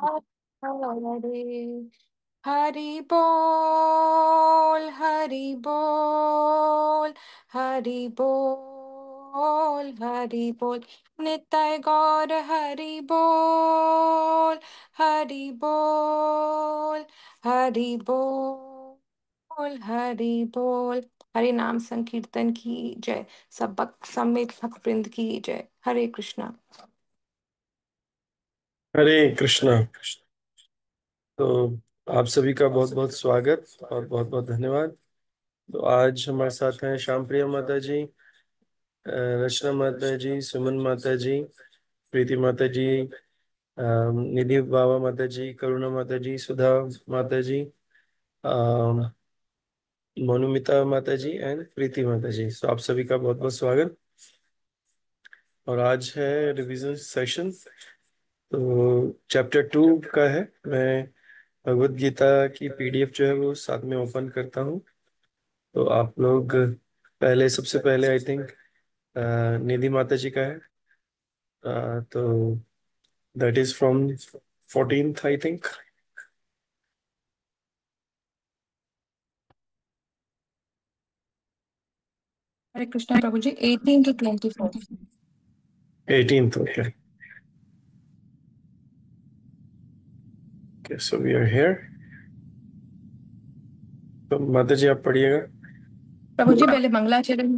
हरे हरि बोल, हरि बोल, हरि बोल, हरि बोल। निताय गौर हरि बोल, हरि बोल, हरि बोल, हरि बोल। हरि नाम संकीर्तन की जय। सब भक्त समेत भक्तवृंद की जय। हरे कृष्णा। हरे कृष्णा। तो आप सभी का बहुत बहुत स्वागत और बहुत बहुत धन्यवाद। तो आज हमारे साथ हैं श्याम प्रिया माता जी, रचना माता जी, सुमन माता जी, प्रीति माता जी, निधि बाबा माता जी, करुणा माता जी, सुधा माता जी, अम, मोनुमिता माता जी एंड प्रीति माता जी। तो आप सभी का बहुत बहुत स्वागत। और आज है रिवीजन सेशन। तो चैप्टर 2 का है। मैं भगवत गीता की पीडीएफ जो है वो साथ में ओपन करता हूँ। तो आप लोग पहले, सबसे पहले आई थिंक निधि माता जी का है। तो that is from 14th I think. Hare Krishna प्रभु जी। 18 to 24। 18th, okay. So we are here. तो माता जी आप पढ़िएगा। प्रभु जी पहले मंगलाचरण।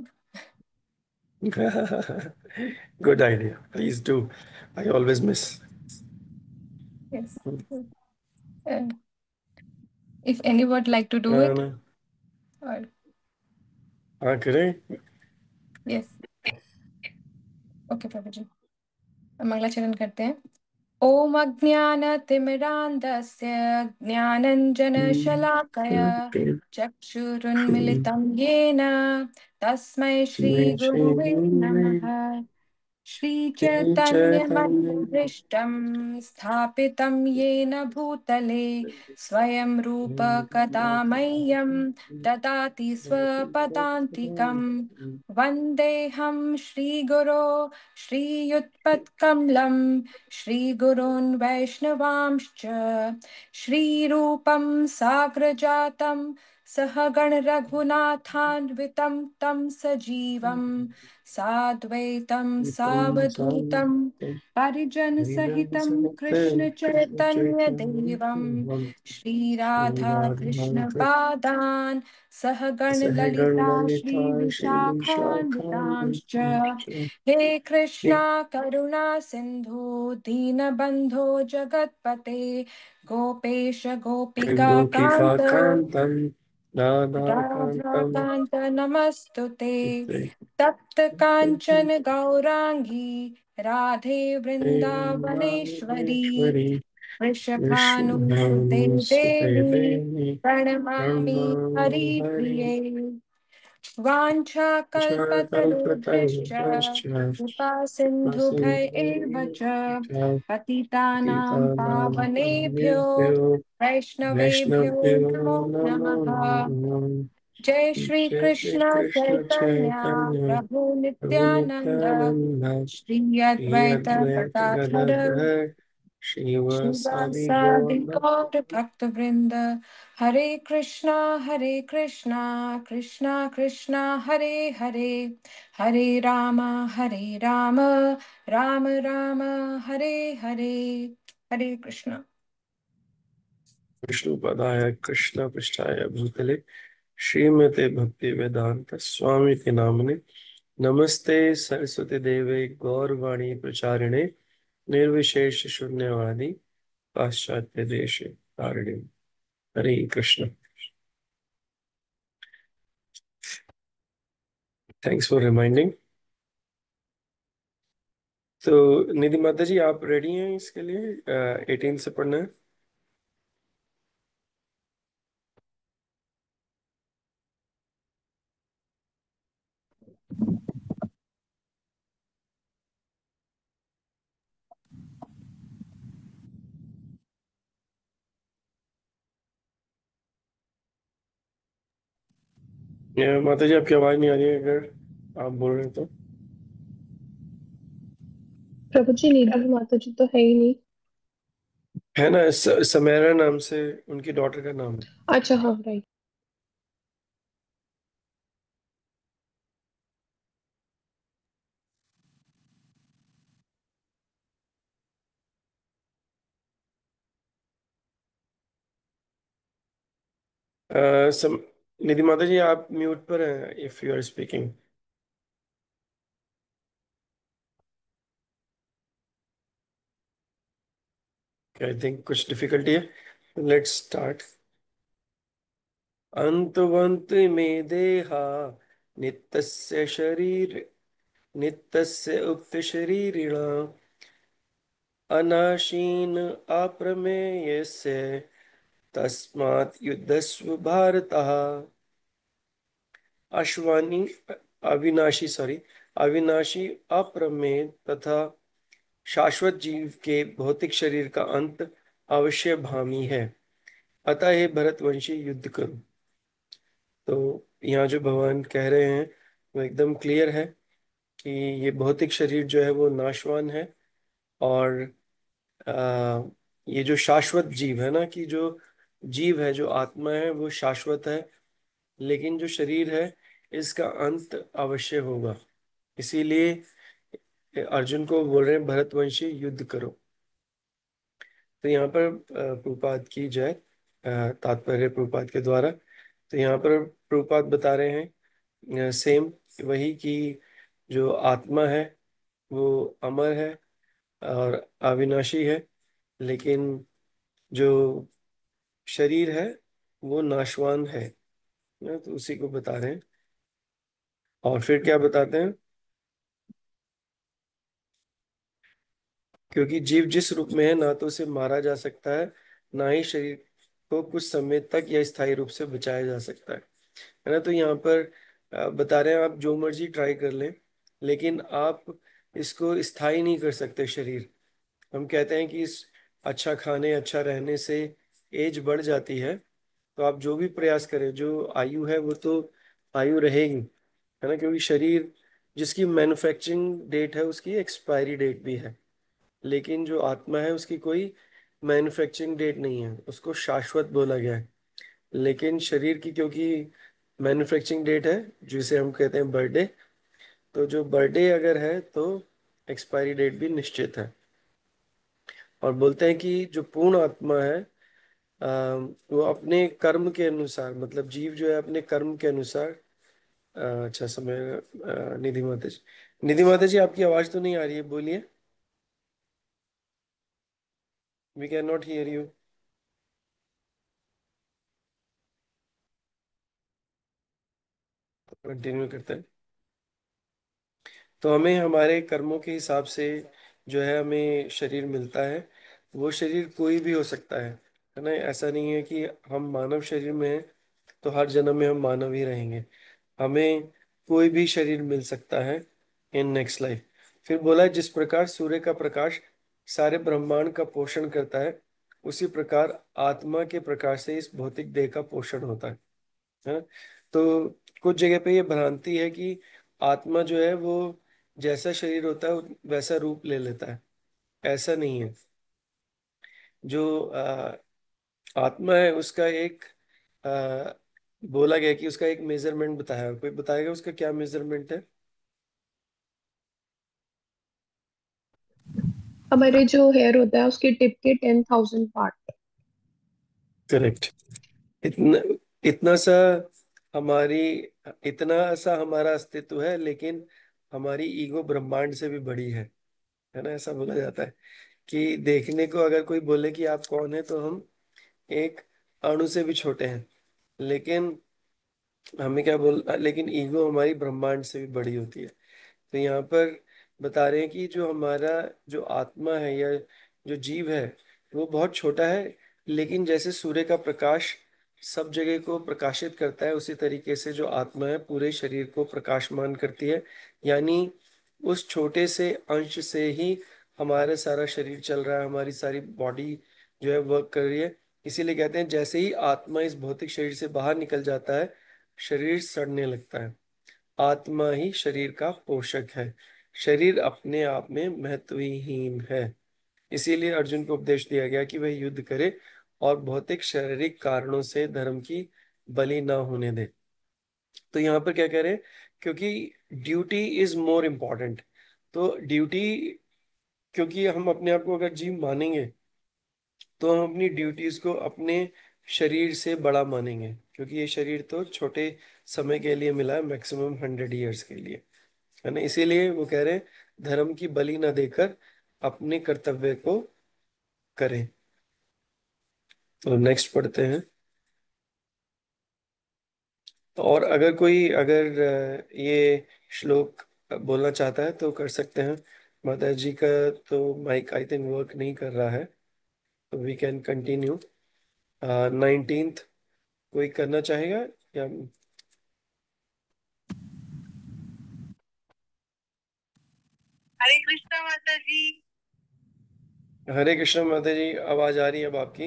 Good idea, please do. I always miss. Yes. If any would like to do it. हाँ, और करें। यस। ओके प्रभु जी, मंगलाचरण करते हैं। ओम अज्ञानतिमिरान्धस्य ज्ञानञ्जनशलाकया चक्षुरुन्मिलितं येन तस्मै श्रीगुरुवे नमः। श्रीचैतन्यमनोभीष्टं स्थापितं येन भूतले स्वयं रूप कदा मह्यं ददाति स्वपदान्तिकम्। वन्देऽहं श्रीगुरो श्रीयुत्पत्कमलं श्रीगुरून् वैष्णवांश्च श्रीरूपं साग्रजातं सहगण रघुनाथान्वितं तं सजीवं साद्वैतं सावधूतं परिजन सहितं कृष्ण चैतन्य देवं श्रीराधा कृष्ण पादान् सहगण सहगण ललिता ललिता श्री श्री विशाखान्वितांश्च। हे कृष्णा करुणा सिंधु दीनबंधो जगतपते गोपेश गोपिका गोकी का कांत कांतम राधा राधा कांतम। कांत नमस्तुते। तप्त कांचन गौरांगी राधे वृंदावनेश्वरी वृंदावनेश्वरी वृषभानुसुते विष्णुभानुसुते देवी देवी प्रणमामि प्रणमामि हरि। हरिप्रिये। वाञ्छाकल्पतरुभ्यश्च कल्पतरुभ्यश्च कृपा सिन्धुभ्य एव च पतितानां पतितानां पावनेभ्यो पावनेभ्यो वैष्णवेभ्यो वैष्णवेभ्यो नमो नमो नमः। नमः। जय श्री जय श्री कृष्ण कृष्ण चैतन्य चैतन्य प्रभु प्रभु नित्यानंद नित्यानंद श्री श्री अद्वैत अद्वैत गदाधर गदाधर श्रीवासादि शिवासादि गौर। गौर भक्त वृंद। हरे कृष्णा, हरे कृष्णा, कृष्णा कृष्णा हरे हरे, हरे राम, हरे राम, राम राम हरे हरे। हरे कृष्णा। विष्णु पदाय कृष्ण पृष्ठाय भूतले श्रीमते भक्ति वेदांत स्वामी के नामने। नमस्ते सरस्वती देवे गौरवाणी प्रचारिणे निर्विशेष शून्यवादी पाश्चात्य देश तारिणे। Hare Krishna. Thanks for reminding. तो निधि माता जी आप रेडी हैं इसके लिए? 18 से पढ़ना है। माता जी आपकी आवाज नहीं आ रही है, अगर आप बोल रहे हैं तो। प्रभु जी निधि माता जी तो है ही नहीं। है ना, समैरा नाम से उनकी डॉटर का नाम है। अच्छा, हाँ, राइट। अ, सम निधि माता जी, आप म्यूट पर हैं if you are speaking. I think कुछ डिफिकल्टी है। Let's start. अंतवंत में देहा नित्यस्य शरीर नित्यस्य उक्त शरीरिणा अनाशीन अप्रमेयस्य तस्मात् युद्धस्व भारतः। अश्वानी अविनाशी सॉरी अविनाशी अप्रमेय तथा शाश्वत जीव के भौतिक शरीर का अंत अवश्य भावी है। अतः हे भरतवंशी, युद्ध करो। तो यहाँ जो भगवान कह रहे हैं वो एकदम क्लियर है कि ये भौतिक शरीर जो है वो नाशवान है। और आ, ये जो शाश्वत जीव है ना, कि जो जीव है, जो आत्मा है, वो शाश्वत है। लेकिन जो शरीर है, इसका अंत अवश्य होगा। इसीलिए अर्जुन को बोल रहे हैं भरतवंशी, युद्ध करो। तो यहाँ पर प्रभुपाद की जय, तात्पर्य प्रभुपाद के द्वारा। तो यहाँ पर प्रभुपाद बता रहे हैं सेम वही कि जो आत्मा है वो अमर है और अविनाशी है। लेकिन जो शरीर है वो नाशवान है ना, तो उसी को बता रहे हैं। और फिर क्या बताते हैं? क्योंकि जीव जिस रूप में है, ना तो उसे मारा जा सकता है, ना ही शरीर को कुछ समय तक या स्थायी रूप से बचाया जा सकता है ना। तो यहाँ पर बता रहे हैं आप जो मर्जी ट्राई कर लें, लेकिन आप इसको स्थायी नहीं कर सकते शरीर। हम कहते हैं कि इस अच्छा खाने अच्छा रहने से एज बढ़ जाती है। तो आप जो भी प्रयास करें, जो आयु है वो तो आयु रहेगी, है ना। क्योंकि शरीर जिसकी मैन्युफैक्चरिंग डेट है, उसकी एक्सपायरी डेट भी है। लेकिन जो आत्मा है, उसकी कोई मैन्युफैक्चरिंग डेट नहीं है, उसको शाश्वत बोला गया है। लेकिन शरीर की क्योंकि मैन्युफैक्चरिंग डेट है, जिसे हम कहते हैं बर्थडे, तो जो बर्थडे अगर है तो एक्सपायरी डेट भी निश्चित है। और बोलते हैं कि जो पूर्ण आत्मा है, अ, वो अपने कर्म के अनुसार, मतलब जीव जो है अपने कर्म के अनुसार। अच्छा समय, निधि माता जी, निधि माता जी, आपकी आवाज तो नहीं आ रही है, बोलिए। We can not hear you. Continue करते हैं। तो हमें हमारे कर्मों के हिसाब से जो है हमें शरीर मिलता है। वो शरीर कोई भी हो सकता है ना। ऐसा नहीं है कि हम मानव शरीर में हैं तो हर जन्म में हम मानव ही रहेंगे। हमें कोई भी शरीर मिल सकता है इन नेक्स्ट लाइफ। फिर बोला है, जिस प्रकार सूर्य का प्रकाश सारे ब्रह्मांड का पोषण करता है, उसी प्रकार आत्मा के प्रकाश से इस भौतिक देह का पोषण होता है ना। तो कुछ जगह पे ये भ्रांति है कि आत्मा जो है वो जैसा शरीर होता है वैसा रूप ले लेता है। ऐसा नहीं है। जो आत्मा है उसका एक आ, बोला गया कि उसका एक मेजरमेंट बताया। कोई बताएगा उसका क्या मेजरमेंट है? हमारे जो हेयर होता है उसके टिप के 10,000 पार्ट। करेक्ट। इतना इतना सा हमारी इतना सा हमारा अस्तित्व है, लेकिन हमारी ईगो ब्रह्मांड से भी बड़ी है ना। ऐसा बोला जाता है कि देखने को अगर कोई बोले कि आप कौन है, तो हम एक अणु से भी छोटे हैं। लेकिन हमें क्या बोल लेकिन ईगो हमारी ब्रह्मांड से भी बड़ी होती है। तो यहाँ पर बता रहे हैं कि जो हमारा जो आत्मा है या जो जीव है, वो बहुत छोटा है। लेकिन जैसे सूर्य का प्रकाश सब जगह को प्रकाशित करता है, उसी तरीके से जो आत्मा है पूरे शरीर को प्रकाशमान करती है। यानी उस छोटे से अंश से ही हमारा सारा शरीर चल रहा है, हमारी सारी बॉडी जो है वर्क कर रही है। इसीलिए कहते हैं जैसे ही आत्मा इस भौतिक शरीर से बाहर निकल जाता है, शरीर सड़ने लगता है। आत्मा ही शरीर का पोषक है। शरीर अपने आप में महत्वहीन है। इसीलिए अर्जुन को उपदेश दिया गया कि वह युद्ध करे और भौतिक शारीरिक कारणों से धर्म की बलि ना होने दे। तो यहाँ पर क्या कह रहे हैं, क्योंकि ड्यूटी इज मोर इम्पोर्टेंट। तो ड्यूटी, क्योंकि हम अपने आप को अगर जीव मानेंगे तो हम अपनी ड्यूटीज को अपने शरीर से बड़ा मानेंगे, क्योंकि ये शरीर तो छोटे समय के लिए मिला है, मैक्सिमम 100 ईयर्स के लिए, है ना। इसीलिए वो कह रहे हैं धर्म की बलि न देकर अपने कर्तव्य को करें। तो नेक्स्ट पढ़ते हैं। और अगर कोई अगर ये श्लोक बोलना चाहता है तो कर सकते हैं। माता जी का तो माइक आई थिंक वर्क नहीं कर रहा है, तो वी कैन कंटिन्यू। 19th कोई करना चाहेगा या? हरे कृष्णा माता जी। हरे कृष्ण माता जी, आवाज आ रही है अब आपकी।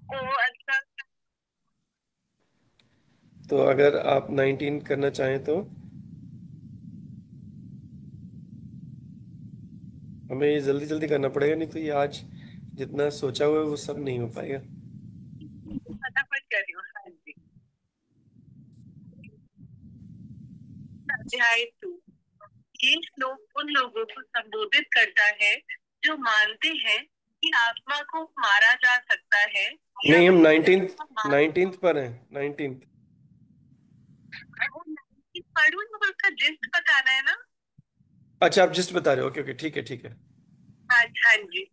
ओ अच्छा। तो अगर आप 19 करना चाहें तो हमें ये जल्दी जल्दी करना पड़ेगा, नहीं तो ये आज जितना सोचा हुआ है वो सब नहीं हो पाएगा। फटाफट करियो। हाँ जी। अध्याय 2। ये श्लोक उन लोगों को संबोधित करता है जो मानते हैं कि आत्मा को मारा जा सकता है या नहीं, हम वह 19th पर हैं। 19th। पढ़ू ना, उसका जिस्ट बताना है ना। अच्छा, आप जस्ट बता रहे हो। ओके ओके, ठीक है ठीक है। हाँ जी।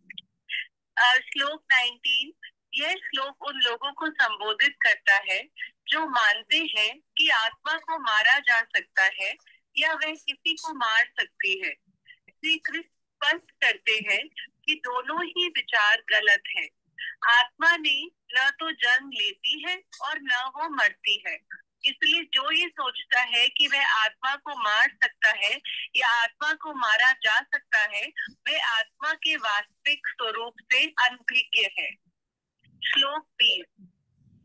श्लोक 19। यह श्लोक उन लोगों को संबोधित करता है जो मानते हैं कि आत्मा को मारा जा सकता है या वह किसी को मार सकती है। श्री कृष्ण स्पष्ट करते हैं कि दोनों ही विचार गलत हैं। आत्मा ने न तो जन्म लेती है और न वो मरती है। इसलिए जो ये सोचता है कि वह आत्मा को मार सकता है या आत्मा को मारा जा सकता है, वह आत्मा के वास्तविक स्वरूप से अनभिज्ञ है। श्लोक 20।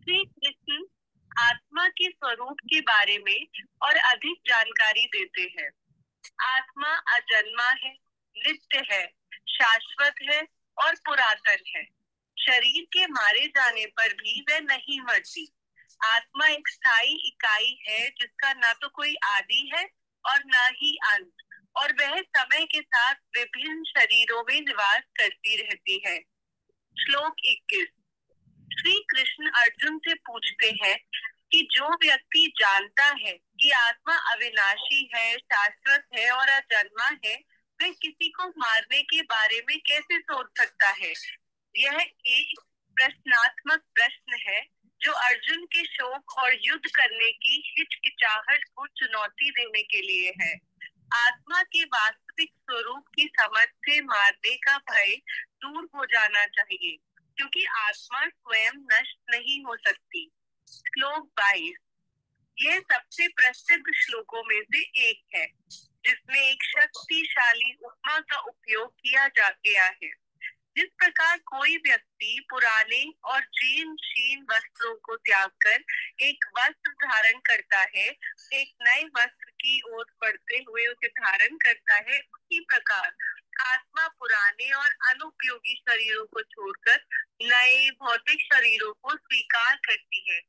श्री कृष्ण आत्मा के स्वरूप के बारे में और अधिक जानकारी देते हैं। आत्मा अजन्मा है, नित्य है, शाश्वत है और पुरातन है। शरीर के मारे जाने पर भी वह नहीं मरती। आत्मा एक स्थायी इकाई है जिसका न तो कोई आदि है और न ही अंत, और वह समय के साथ विभिन्न शरीरों में निवास करती रहती है। श्लोक 21। श्री कृष्ण अर्जुन से पूछते हैं कि जो व्यक्ति जानता है कि आत्मा अविनाशी है, शाश्वत है और अजन्मा है, वह किसी को मारने के बारे में कैसे सोच सकता है। यह एक प्रश्नात्मक प्रश्न है जो अर्जुन के शोक और युद्ध करने की हिचकिचाहट को चुनौती देने के लिए है। आत्मा के वास्तविक स्वरूप की समझ से मारने का भय दूर हो जाना चाहिए, क्योंकि आत्मा स्वयं नष्ट नहीं हो सकती। श्लोक 22। यह सबसे प्रसिद्ध श्लोकों में से एक है जिसमें एक शक्तिशाली उपमा का उपयोग किया गया है। जिस प्रकार कोई व्यक्ति पुराने और जीर्ण वस्त्रों को त्याग कर एक वस्त्र धारण करता है, एक नए वस्त्र की ओर बढ़ते हुए उसे धारण करता है, उसी प्रकार आत्मा पुराने और अनुपयोगी शरीरों को छोड़कर नए भौतिक शरीरों को स्वीकार करती है।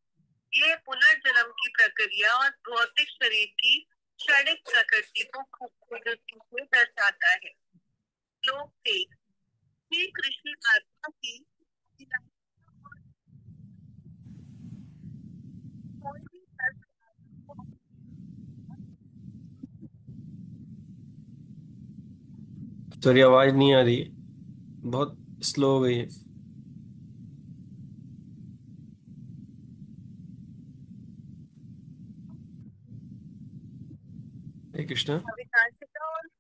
यह पुनर्जन्म की प्रक्रिया और भौतिक शरीर की क्षणिक प्रकृति को खूबसूरती से दर्शाता है। श्लोक 23। श्री कृष्ण आत्मा की सॉरी, आवाज नहीं आ रही है, बहुत स्लो हो गई है। हरे कृष्णा। अविनाशिता और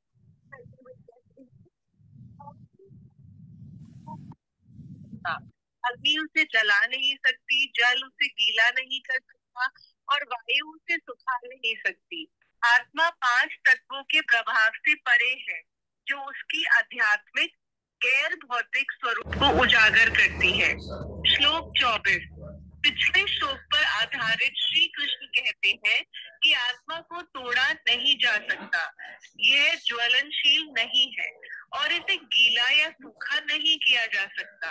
अग्नि उसे जला नहीं सकती, जल उसे गीला नहीं कर सकता और वायु उसे सुखा नहीं सकती। आत्मा 5 तत्वों के प्रभाव से परे है जो उसकी आध्यात्मिक गैर भौतिक स्वरूप को उजागर करती है। श्लोक 24। पिछले श्लोक पर आधारित श्री कृष्ण कहते हैं कि आत्मा को तोड़ा नहीं जा सकता, यह ज्वलनशील नहीं है और इसे गीला या सूखा नहीं किया जा सकता।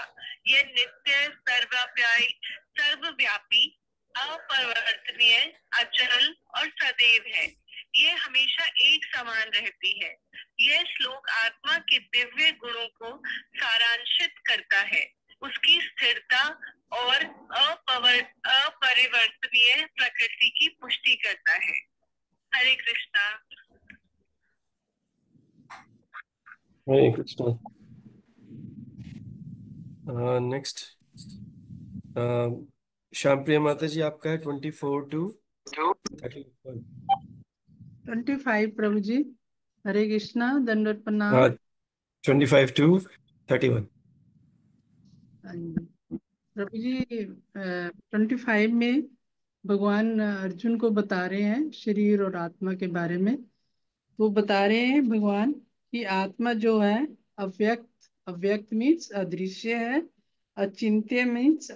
यह नित्य, सर्वव्यापी, अपरिवर्तनीय, अचल और सदैव है। यह हमेशा एक समान रहती है। यह श्लोक आत्मा के दिव्य गुणों को सारांशित करता है, उसकी स्थिरता और अपरिवर्तनीय प्रकृति की पुष्टि करता है। हरे कृष्णा। हरे कृष्ण। नेक्स्ट श्यामप्रिया माता जी, आपका है 24 to 31। 25 प्रभु जी। हरे कृष्णा, दंडवत प्रणाम। हाँ, 25 to 31। हाँ जी। प्रभु जी 25 में भगवान अर्जुन को बता रहे हैं शरीर और आत्मा के बारे में। वो बता रहे हैं भगवान कि आत्मा जो है अव्यक्त, अव्यक्त मीन्स अदृश्य है, अचिंत्य मीन्स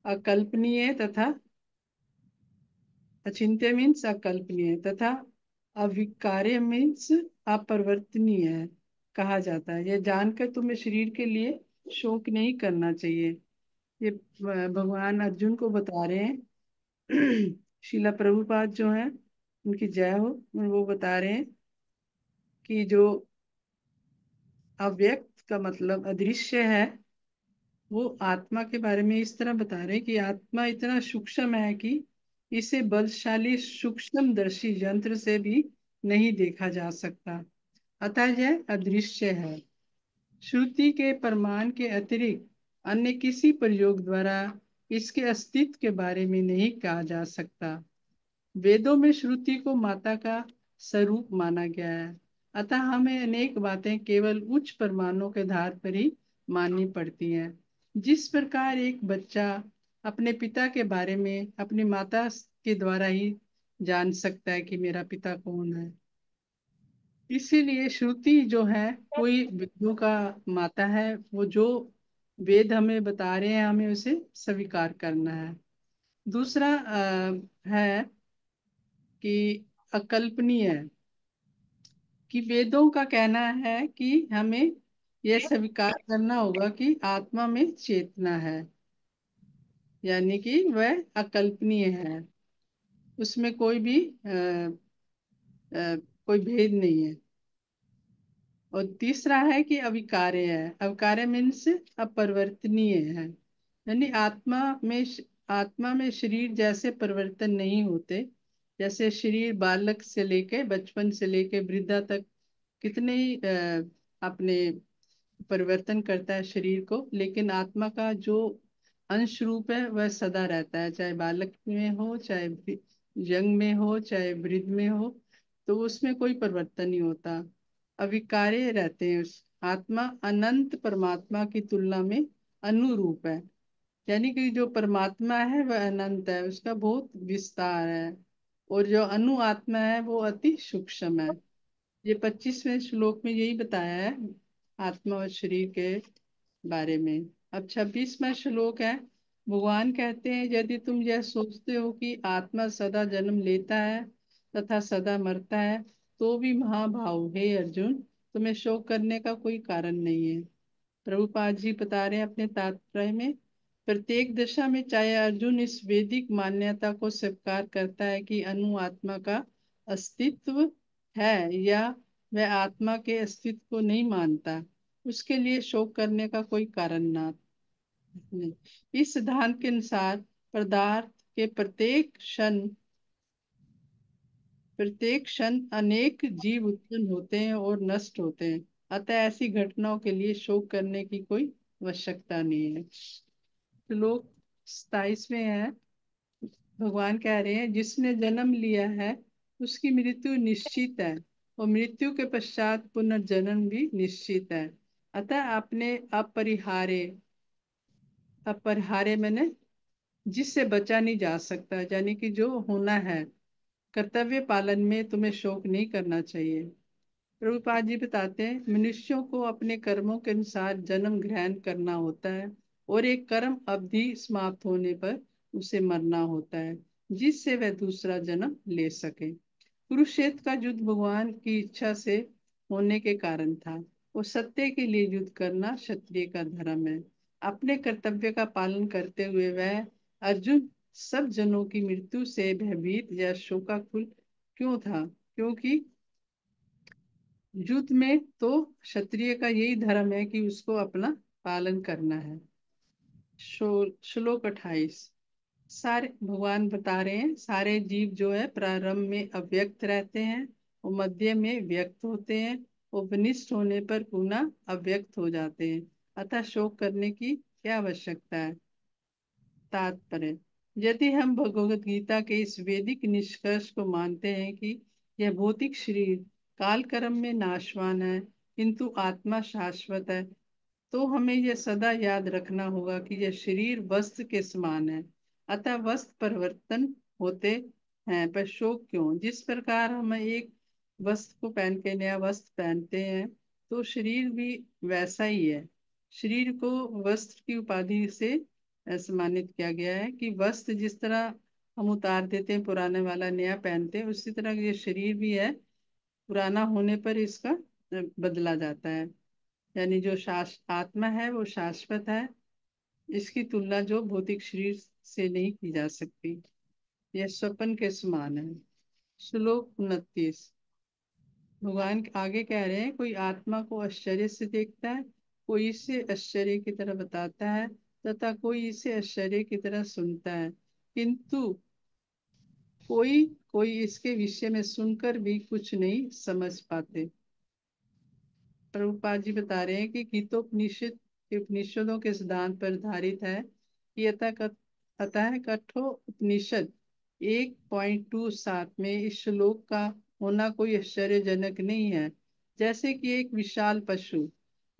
अकल्पनीय तथा अचिंत्य मीन्स अकल्पनीय तथा अविकार्य मीन्स अपरिवर्तनीय है कहा जाता है। यह जानकर तुम्हें शरीर के लिए शोक नहीं करना चाहिए। ये भगवान अर्जुन को बता रहे हैं। शिला प्रभुपाद जो है उनकी जय हो, वो बता रहे हैं कि जो अव्यक्त का मतलब अदृश्य है, वो आत्मा के बारे में इस तरह बता रहे हैं कि आत्मा इतना सूक्ष्म है कि इसे बलशाली सूक्ष्मदर्शी यंत्र से भी नहीं देखा जा सकता, अतः यह अदृश्य है। श्रुति के प्रमाण के अतिरिक्त अन्य किसी प्रयोग द्वारा इसके अस्तित्व के बारे में नहीं कहा जा सकता। वेदों में श्रुति को माता का स्वरूप माना गया है, अतः हमें अनेक बातें केवल उच्च प्रमाणों के आधार पर ही माननी पड़ती हैं। जिस प्रकार एक बच्चा अपने पिता के बारे में अपनी माता के द्वारा ही जान सकता है कि मेरा पिता कौन है, इसीलिए श्रुति जो है कोई वेदों का माता है। वो जो वेद हमें बता रहे हैं हमें उसे स्वीकार करना है। दूसरा है कि अकल्पनीय है, कि वेदों का कहना है कि हमें यह स्वीकार करना होगा कि आत्मा में चेतना है, यानी कि वह अकल्पनीय है, उसमें कोई भी कोई भेद नहीं है। और तीसरा है कि अविकार्य है। अविकार्य मीन्स अपरिवर्तनीय है, यानी आत्मा में शरीर जैसे परिवर्तन नहीं होते। जैसे शरीर बालक से लेके, बचपन से लेके वृद्धा तक कितने ही अपने परिवर्तन करता है शरीर को, लेकिन आत्मा का जो अंश रूप है वह सदा रहता है, चाहे बालक में हो, चाहे यंग में हो, चाहे वृद्ध में हो, तो उसमें कोई परिवर्तन नहीं होता, अविकार्य रहते हैं। उस आत्मा अनंत परमात्मा की तुलना में अनुरूप है, यानी कि जो परमात्मा है वह अनंत है, उसका बहुत विस्तार है, और जो अनु आत्मा है वो अति सूक्ष्म है। ये 25वें श्लोक में यही बताया है आत्मा और शरीर के बारे में। अब 26वां श्लोक है। भगवान कहते हैं यदि तुम यह सोचते हो कि आत्मा सदा जन्म लेता है तथा सदा मरता है, तो भी महाभाव हे अर्जुन, तुम्हें शोक करने का कोई कारण नहीं है। प्रभुपाद जी बता रहे हैं अपने तात्पर्य में, प्रत्येक दशा में चाहे अर्जुन इस वैदिक मान्यता को स्वीकार करता है कि अनु आत्मा का अस्तित्व है, या वह आत्मा के अस्तित्व को नहीं मानता, उसके लिए शोक करने का कोई कारण ना नहीं। इस सिद्धांत के अनुसार पदार्थ के प्रत्येक क्षण अनेक जीव उत्पन्न होते हैं और नष्ट होते हैं, अतः ऐसी घटनाओं के लिए शोक करने की कोई आवश्यकता नहीं है। श्लोक 27 में है। भगवान कह रहे हैं जिसने जन्म लिया है उसकी मृत्यु निश्चित है, और मृत्यु के पश्चात पुनर्जन्म भी निश्चित है, अतः अपने अपरिहार्य मैंने जिससे बचा नहीं जा सकता, यानी कि जो होना है, कर्तव्य पालन में तुम्हें शोक नहीं करना चाहिए। प्रभुपाद जी बताते हैं मनुष्यों को अपने कर्मों के अनुसार जन्म ग्रहण करना होता है, और एक कर्म अवधि समाप्त होने पर उसे मरना होता है, जिससे वह दूसरा जन्म ले सके। कुरुक्षेत्र का युद्ध भगवान की इच्छा से होने के कारण था। वो सत्य के लिए युद्ध करना क्षत्रिय का धर्म है। अपने कर्तव्य का पालन करते हुए वह अर्जुन सब जनों की मृत्यु से भयभीत या शोकाकुल क्यों था? क्योंकि युद्ध में तो क्षत्रिय का यही धर्म है कि उसको अपना पालन करना है। श्लोक 28। सारे भगवान बता रहे हैं सारे जीव जो है प्रारंभ में अव्यक्त रहते हैं, वो मध्य में व्यक्त होते हैं, वो विनिष्ट होने पर पुनः अव्यक्त हो जाते हैं। अतः शोक करने की क्या आवश्यकता है? तात्पर्य, यदि हम भगवत गीता के इस वैदिक निष्कर्ष को मानते हैं कि यह भौतिक शरीर काल कर्म में नाशवान है किंतु आत्मा शाश्वत है, तो हमें यह सदा याद रखना होगा कि यह शरीर वस्त्र के समान है। अतः वस्त्र परिवर्तन होते हैं पर शोक क्यों? जिस प्रकार हम एक वस्त्र को पहन के नया वस्त्र पहनते हैं तो शरीर भी वैसा ही है। शरीर को वस्त्र की उपाधि से सम्मानित किया गया है कि वस्त्र जिस तरह हम उतार देते हैं पुराने वाला नया पहनते हैं, उसी तरह ये शरीर भी है, पुराना होने पर इसका बदला जाता है। यानी जो आत्मा है वो शाश्वत है, इसकी तुलना जो भौतिक शरीर से नहीं की जा सकती, यह स्वप्न के समान है। श्लोक 29। भगवान आगे कह रहे हैं कोई आत्मा को आश्चर्य से देखता है, कोई इसे आश्चर्य की तरह बताता है तथा कोई इसे आश्चर्य की तरह सुनता है, किंतु कोई कोई इसके विषय में सुनकर भी कुछ नहीं समझ पाते। प्रभुपाद जी बता रहे हैं कि गीतोपनिषद के उपनिषदों के सिद्धांत पर आधारित है कि अतः कठोर उपनिषद 1.27 में इस श्लोक का होना कोई आश्चर्यजनक नहीं है। जैसे कि एक विशाल पशु,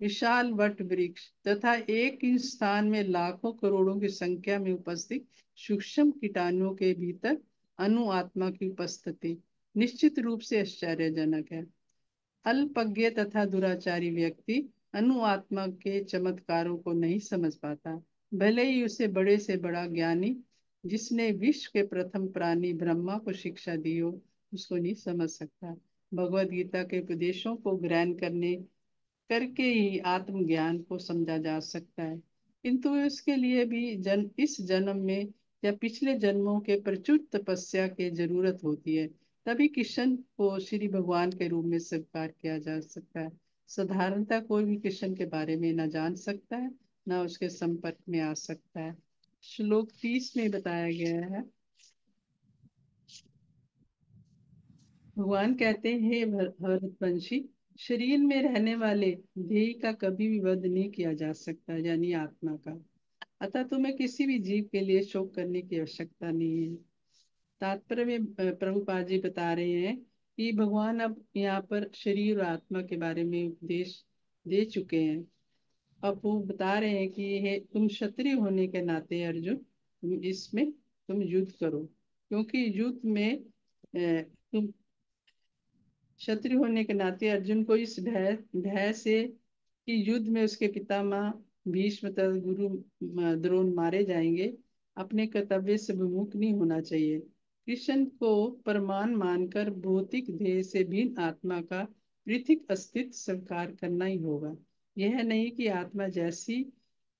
विशाल वट वृक्ष तथा एक ही स्थान में लाखों करोड़ों की संख्या में उपस्थित सूक्ष्म कीटाणुओं के भीतर अणु आत्मा की उपस्थिति निश्चित रूप से आश्चर्यजनक है। अल्पज्ञ तथा दुराचारी व्यक्ति अनु आत्मा के चमत्कारों को नहीं समझ पाता, भले ही उसे बड़े से बड़ा ज्ञानी जिसने विश्व के प्रथम प्राणी ब्रह्मा को शिक्षा दी हो उसको नहीं समझ सकता। भगवत गीता के उपदेशों को ग्रहण करके ही आत्मज्ञान को समझा जा सकता है, किंतु इसके लिए भी इस जन्म में या पिछले जन्मों के प्रचुर तपस्या की जरूरत होती है, तभी कृष्ण को श्री भगवान के रूप में स्वीकार किया जा सकता है। साधारणतः कोई भी कृष्ण के बारे में न जान सकता है न उसके संपर्क में आ सकता है। श्लोक 30 में बताया गया है, भगवान कहते हैं हे भरतवंशी, शरीर में रहने वाले देह का कभी भी वध नहीं किया जा सकता, यानी आत्मा का। अतः तुम्हें किसी भी जीव के लिए शोक करने की आवश्यकता नहीं है। तात्पर्य में प्रभुपाद जी बता रहे हैं कि भगवान अब यहाँ पर शरीर और आत्मा के बारे में उपदेश दे चुके हैं। अब वो बता रहे हैं कि ये तुम क्षत्रिय होने के नाते अर्जुन इसमें तुम युद्ध करो, क्योंकि युद्ध में तुम क्षत्रिय होने के नाते अर्जुन को इस भय भय से कि युद्ध में उसके पितामह भीष्म तथा गुरु द्रोण मारे जाएंगे, अपने कर्तव्य से विमुख नहीं होना चाहिए। कृष्ण को प्रमाण मानकर भौतिक देह से भिन्न आत्मा का पृथक अस्तित्व स्वीकार करना ही होगा। यह नहीं कि आत्मा जैसी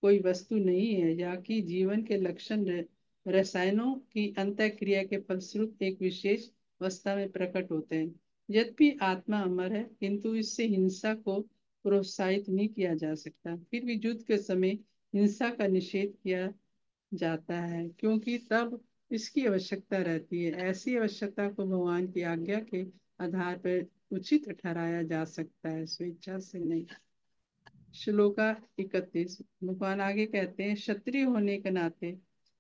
कोई वस्तु नहीं है या कि जीवन के लक्षण रसायनों की अंतःक्रिया के फलस्वरूप एक विशेष अवस्था में प्रकट होते हैं। यद्यपि आत्मा अमर है किंतु इससे हिंसा को प्रोत्साहित नहीं किया जा सकता। फिर भी युद्ध के समय हिंसा का निषेध किया जाता है क्योंकि तब इसकी आवश्यकता रहती है। ऐसी आवश्यकता को भगवान की आज्ञा के आधार पर उचित ठहराया जा सकता है, स्वेच्छा से नहीं। श्लोका 31। भगवान आगे कहते हैं क्षत्रिय होने के नाते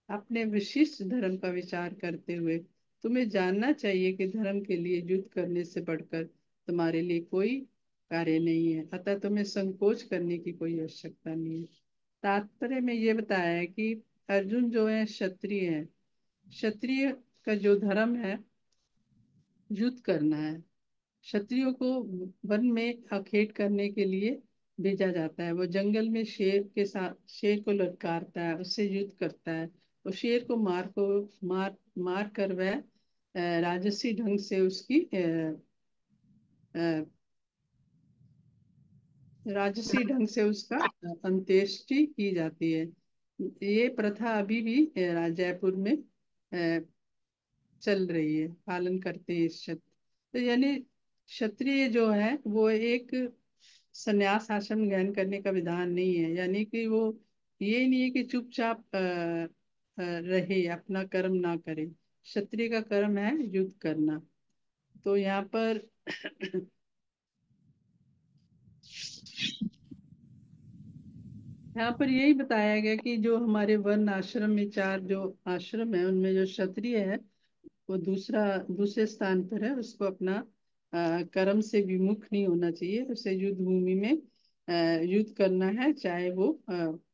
अपने विशिष्ट धर्म का विचार करते हुए तुम्हें जानना चाहिए कि धर्म के लिए युद्ध करने से बढ़कर तुम्हारे लिए कोई कार्य नहीं है, अतः तुम्हें संकोच करने की कोई आवश्यकता नहीं है। तात्पर्य में ये बताया है कि अर्जुन जो है क्षत्रिय है, क्षत्रिय का जो धर्म है युद्ध करना है। क्षत्रियो को वन में अखेट करने के लिए भेजा जाता है। वो जंगल में शेर को ललकारता है, उससे युद्ध करता है। वो शेर को मार कर वह राजसी ढंग से उसकी राजसी ढंग से उसका अंत्येष्टि की जाती है। ये प्रथा अभी भी जयपुर में चल रही है, पालन करते हैं इस क्षत्र। तो यानी क्षत्रिय जो है वो एक संन्यास आश्रम ग्रहण करने का विधान नहीं है। यानी कि वो ये नहीं है कि चुपचाप रहे, अपना कर्म ना करे। क्षत्रिय का कर्म है युद्ध करना। तो यहाँ पर यहाँ पर यही बताया गया कि जो हमारे वर्ण आश्रम में 4 जो आश्रम है उनमें जो क्षत्रिय है वो दूसरे स्थान पर है। उसको अपना कर्म से विमुख नहीं होना चाहिए। उसे युद्ध भूमि में युद्ध करना है, चाहे वो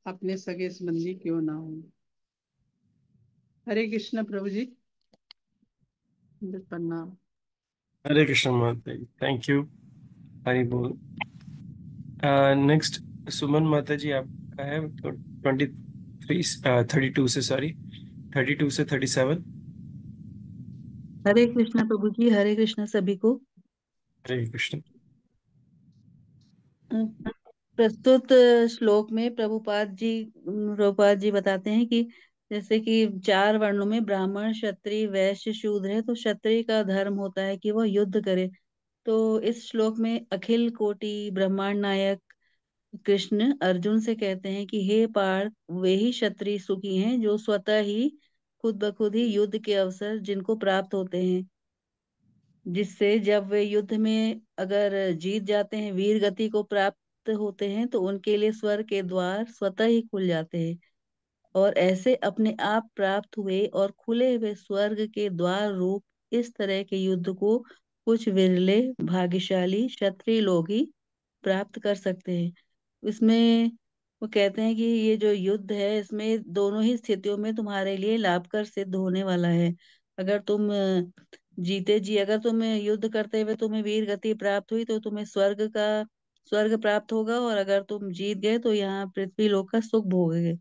अपने सगे संबंधी क्यों ना हो। हरे कृष्ण प्रभु जी, प्रणाम। हरे कृष्ण माता जी, थैंक यू। हरि बोल। नेक्स्ट सुमन माता जी आपका है, तो 32 से, सॉरी 32 से 37। हरे कृष्ण प्रभु जी, हरे कृष्ण सभी को। हरे कृष्ण। प्रस्तुत श्लोक में प्रभुपाद जी बताते हैं कि जैसे कि 4 वर्णों में ब्राह्मण, क्षत्रिय, वैश्य, शूद्र है, तो क्षत्रिय का धर्म होता है कि वह युद्ध करे। तो इस श्लोक में अखिल कोटि ब्रह्मांड नायक कृष्ण अर्जुन से कहते हैं कि हे पार्थ, वे ही क्षत्रिय सुखी हैं जो स्वतः ही खुद ब खुद ही युद्ध के अवसर जिनको प्राप्त होते हैं, जिससे जब वे युद्ध में अगर जीत जाते हैं, वीर गति को प्राप्त होते हैं, तो उनके लिए स्वर्ग के द्वार स्वतः ही खुल जाते हैं। और ऐसे अपने आप प्राप्त हुए और खुले हुए स्वर्ग के द्वार रूप इस तरह के युद्ध को कुछ विरले भाग्यशाली क्षत्रिय लोग ही प्राप्त कर सकते हैं। इसमें वो कहते हैं कि ये जो युद्ध है इसमें दोनों ही स्थितियों में तुम्हारे लिए लाभकर सिद्ध होने वाला है। अगर तुम जीते जी अगर तुम युद्ध करते हुए तुम्हें वीर गति प्राप्त हुई तो तुम्हें स्वर्ग प्राप्त होगा, और अगर तुम जीत गए तो यहाँ पृथ्वी लोक का सुख भोगोगे।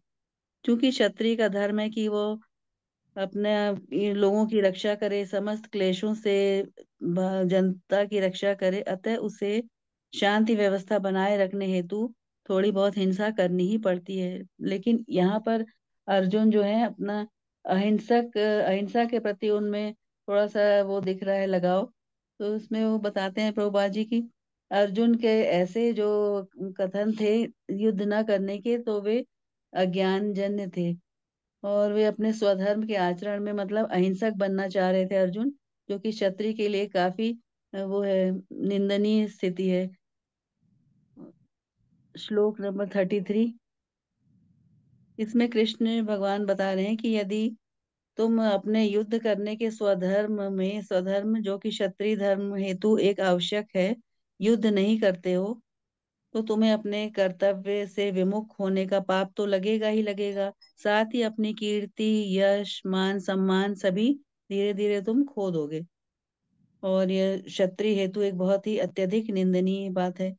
क्योंकि क्षत्रिय का धर्म है कि वो अपने इन लोगों की रक्षा करे, समस्त क्लेशों से जनता की रक्षा करे, अतः उसे शांति व्यवस्था बनाए रखने हेतु थोड़ी बहुत हिंसा करनी ही पड़ती है। लेकिन यहाँ पर अर्जुन जो है अपना अहिंसा के प्रति उनमें थोड़ा सा वो दिख रहा है लगाव। तो उसमें वो बताते हैं प्रभुपाद जी की अर्जुन के ऐसे जो कथन थे युद्ध न करने के, तो वे अज्ञान जन्य थे, और वे अपने स्वधर्म के आचरण में मतलब अहिंसक बनना चाह रहे थे अर्जुन, जो कि क्षत्रिय के लिए काफी वो है, निंदनीय स्थिति है। श्लोक नंबर 33, इसमें कृष्ण भगवान बता रहे हैं कि यदि तुम अपने युद्ध करने के स्वधर्म जो कि क्षत्रिय धर्म हेतु एक आवश्यक है, युद्ध नहीं करते हो, तो तुम्हें अपने कर्तव्य से विमुख होने का पाप तो लगेगा ही लगेगा। साथ ही अपनी कीर्ति, यश, मान, सम्मान सभी धीरे धीरे तुम खो दोगे। और यह क्षत्रिय हेतु एक बहुत ही अत्यधिक निंदनीय बात है,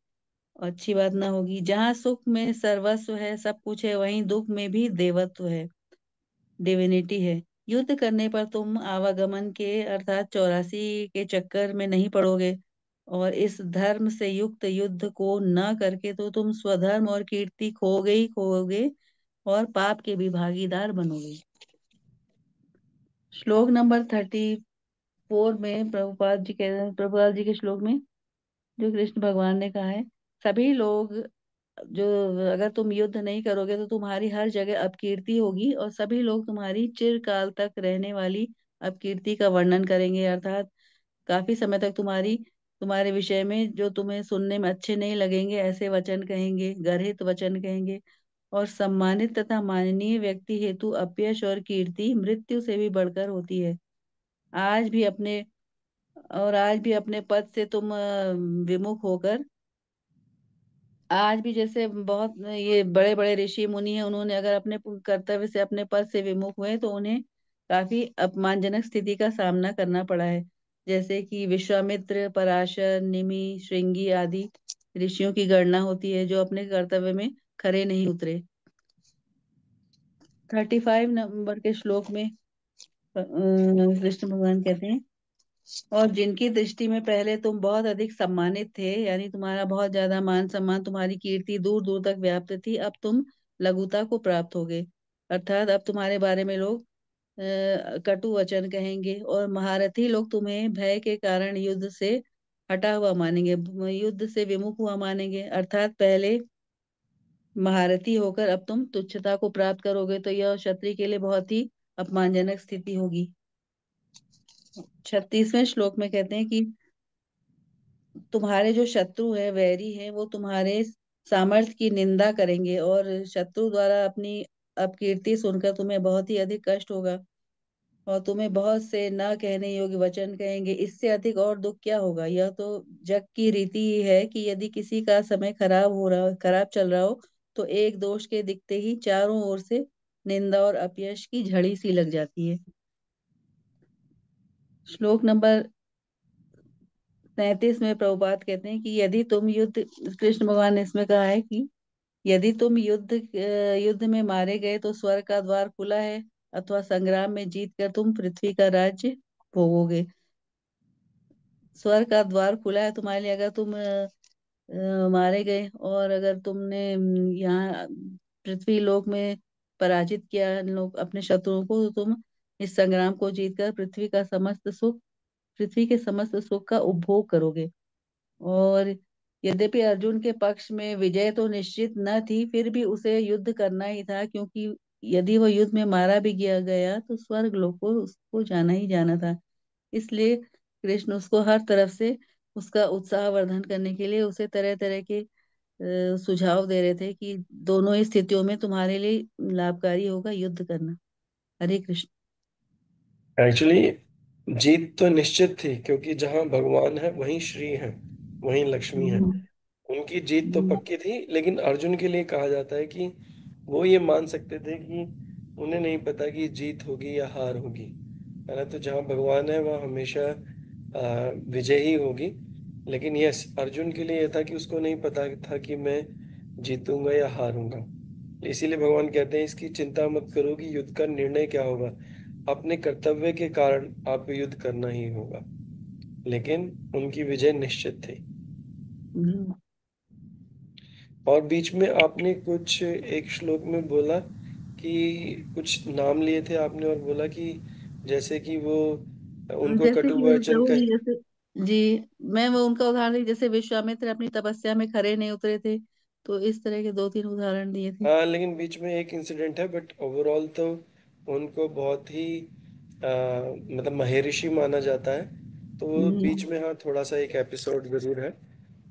अच्छी बात ना होगी। जहाँ सुख में सर्वस्व है, सब कुछ है, वहीं दुख में भी देवत्व है, डिविनिटी है। युद्ध करने पर तुम आवागमन के अर्थात 84 के चक्कर में नहीं पड़ोगे, और इस धर्म से युक्त युद्ध को न करके तो तुम स्वधर्म और कीर्ति खोगे ही खोगे, और पाप के भी भागीदार बनोगे। श्लोक नंबर 34 में प्रभुपाद जी के श्लोक में जो कृष्ण भगवान ने कहा है, सभी लोग जो अगर तुम युद्ध नहीं करोगे तो तुम्हारी हर जगह अपकीर्ति होगी, और सभी लोग तुम्हारी चिरकाल तक रहने वाली अपकीर्ति का वर्णन करेंगे, अर्थात काफी समय तक तुम्हारे विषय में जो तुम्हें सुनने में अच्छे नहीं लगेंगे ऐसे वचन कहेंगे, गर्हित वचन कहेंगे। और सम्मानित तथा माननीय व्यक्ति हेतु अपयश और कीर्ति मृत्यु से भी बढ़कर होती है। आज भी अपने आज भी अपने पद से तुम विमुख होकर, आज भी जैसे बहुत ये बड़े बड़े ऋषि मुनि हैं, उन्होंने अगर अपने कर्तव्य से अपने पद से विमुख हुए तो उन्हें काफी अपमानजनक स्थिति का सामना करना पड़ा है। जैसे कि विश्वामित्र, पराशर, निमि, श्रृंगी आदि ऋषियों की गणना होती है जो अपने कर्तव्य में खरे नहीं उतरे। 35 नंबर के श्लोक में कृष्ण भगवान कहते हैं और जिनकी दृष्टि में पहले तुम बहुत अधिक सम्मानित थे, यानी तुम्हारा बहुत ज्यादा मान सम्मान, तुम्हारी कीर्ति दूर दूर तक व्याप्त थी, अब तुम लघुता को प्राप्त होगे। अर्थात अब तुम्हारे बारे में लोग कटु वचन कहेंगे, और महारथी लोग तुम्हें भय के कारण युद्ध से हटा हुआ मानेंगे, युद्ध से विमुख हुआ मानेंगे। अर्थात पहले महारथी होकर अब तुम तुच्छता को प्राप्त करोगे, तो यह क्षत्रिय के लिए बहुत ही अपमानजनक स्थिति होगी। 36वें श्लोक में कहते हैं कि तुम्हारे जो शत्रु है, वैरी है, वो तुम्हारे सामर्थ्य की निंदा करेंगे, और शत्रु द्वारा अपनी अपकीर्ति सुनकर तुम्हें बहुत ही अधिक कष्ट होगा, और तुम्हें बहुत से न कहने योग्य वचन कहेंगे। इससे अधिक और दुख क्या होगा। यह तो जग की रीति ही है कि यदि किसी का समय खराब चल रहा हो, तो एक दोष के दिखते ही चारों ओर से निंदा और अपयश की झड़ी सी लग जाती है। श्लोक नंबर 37 में प्रभुपाद कहते हैं कि यदि तुम युद्ध, कृष्ण भगवान ने इसमें कहा है कि यदि तुम युद्ध में मारे गए तो स्वर्ग का द्वार खुला है, अथवा संग्राम में जीत कर तुम पृथ्वी का राज्य भोगोगे। स्वर्ग का द्वार खुला है तुम्हारे लिए, अगर तुम मारे गए, और अगर तुमने यहाँ पृथ्वी लोक में पराजित किया लोग अपने शत्रुओं को, तो तुम इस संग्राम को जीतकर पृथ्वी के समस्त सुख का उपभोग करोगे। और यद्यपि अर्जुन के पक्ष में विजय तो निश्चित न थी, फिर भी उसे युद्ध करना ही था, क्योंकि यदि वह युद्ध में मारा भी गया तो स्वर्ग लोक को उसको जाना ही जाना था। इसलिए कृष्ण उसको हर तरफ से उसका उत्साह वर्धन करने के लिए उसे तरह तरह के सुझाव दे रहे थे कि दोनों ही स्थितियों में तुम्हारे लिए लाभकारी होगा युद्ध करना। हरे कृष्ण। एक्चुअली जीत तो निश्चित थी, क्योंकि जहां भगवान है वहीं श्री है, वहीं लक्ष्मी है। हम्म, उनकी जीत तो हम्म, पक्की थी, लेकिन अर्जुन के लिए कहा जाता है कि वो ये मान सकते थे कि उन्हें नहीं पता कि जीत होगी या हार होगी, है ना। तो जहाँ भगवान है वहाँ हमेशा विजय ही होगी। लेकिन यस, अर्जुन के लिए यह था कि उसको नहीं पता था कि मैं जीतूंगा या हारूंगा। इसीलिए भगवान कहते हैं इसकी चिंता मत करो कि युद्ध का निर्णय क्या होगा, अपने कर्तव्य के कारण आपको युद्ध करना ही होगा। लेकिन उनकी विजय निश्चित थी। हम्म। और बीच में आपने कुछ एक श्लोक में बोला कि कुछ नाम लिए थे आपने, और बोला कि जैसे कि वो उनको जैसे कटु कि वचन प्रभु का। जी, जैसे जी, मैं वो उनका उदाहरण दी, जैसे विश्वामित्र अपनी तपस्या में खरे नहीं उतरे थे, तो इस तरह के 2-3 उदाहरण दिए थे। हाँ, लेकिन बीच में एक इंसिडेंट है, बट ओवरऑल तो उनको बहुत ही मतलब महर्षि माना जाता है। तो वो बीच हम्म। में हाँ थोड़ा सा एक एपिसोड जरूर है,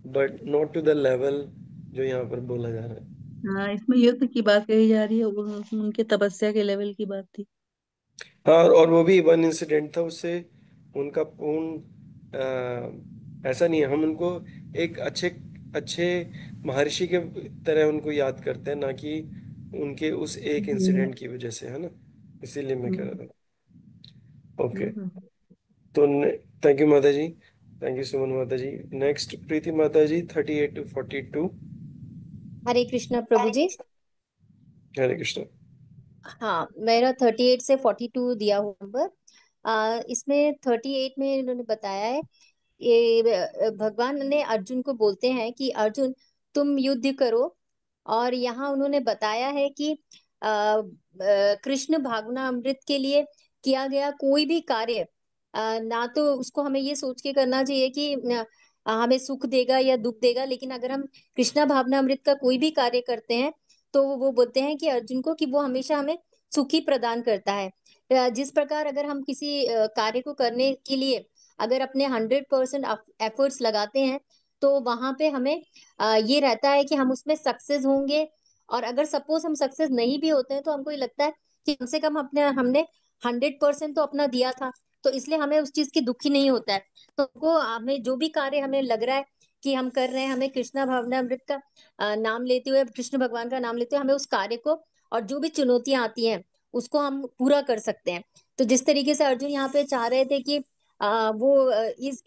but not to the level जो यहाँ पर बोला जा रहा है। हाँ, इसमें युद्ध की बात कही जा रही है, उनके तपस्या के लेवल की बात थी। हाँ, और वो भी वन इंसिडेंट था, उससे उनका पूर्ण ऐसा नहीं है। हम उनको एक अच्छे अच्छे महर्षि के तरह उनको याद करते हैं, ना कि उनके उस एक हम्म, इंसिडेंट की वजह से, है ना। इसीलिए मैं कह हम्म, रहा था। ओके। हम्म। तो थैंक यू माता जी, थैंक यू सुमन माता जी। नेक्स्ट प्रीति माता जी, 38 to 42। हरे कृष्णा प्रभु जी। हरे कृष्ण। हाँ, मेरा 38 से 42 दिया हुआ नंबर। इसमें 38 में इन्होंने बताया है, ये भगवान ने अर्जुन को बोलते हैं कि अर्जुन तुम युद्ध करो। और यहाँ उन्होंने बताया है कि कृष्ण भावनामृत के लिए किया गया कोई भी कार्य ना तो उसको हमें ये सोच के करना चाहिए कि हमें सुख देगा या दुख देगा, लेकिन अगर हम कृष्णा भावनामृत का कोई भी कार्य करते हैं तो वो बोलते हैं कि अर्जुन को कि वो हमेशा हमें सुख ही प्रदान करता है। जिस प्रकार अगर हम किसी कार्य को करने के लिए अगर अपने 100% एफर्ट्स लगाते हैं तो वहां पे हमें ये रहता है कि हम उसमें सक्सेस होंगे। और अगर सपोज हम सक्सेस नहीं भी होते हैं तो हमको ये लगता है कि कम से कम अपने हमने 100% तो अपना दिया था, तो इसलिए हमें उस चीज की दुखी नहीं होता है। तो वो हमें जो भी कार्य हमें लग रहा है कि हम कर रहे हैं, हमें कृष्णा भावनामृत का नाम लेते हुए, कृष्ण भगवान का नाम लेते हुए हमें उस कार्य को और जो भी चुनौतियां आती हैं उसको हम पूरा कर सकते हैं। तो जिस तरीके से अर्जुन यहाँ पे चाह रहे थे कि वो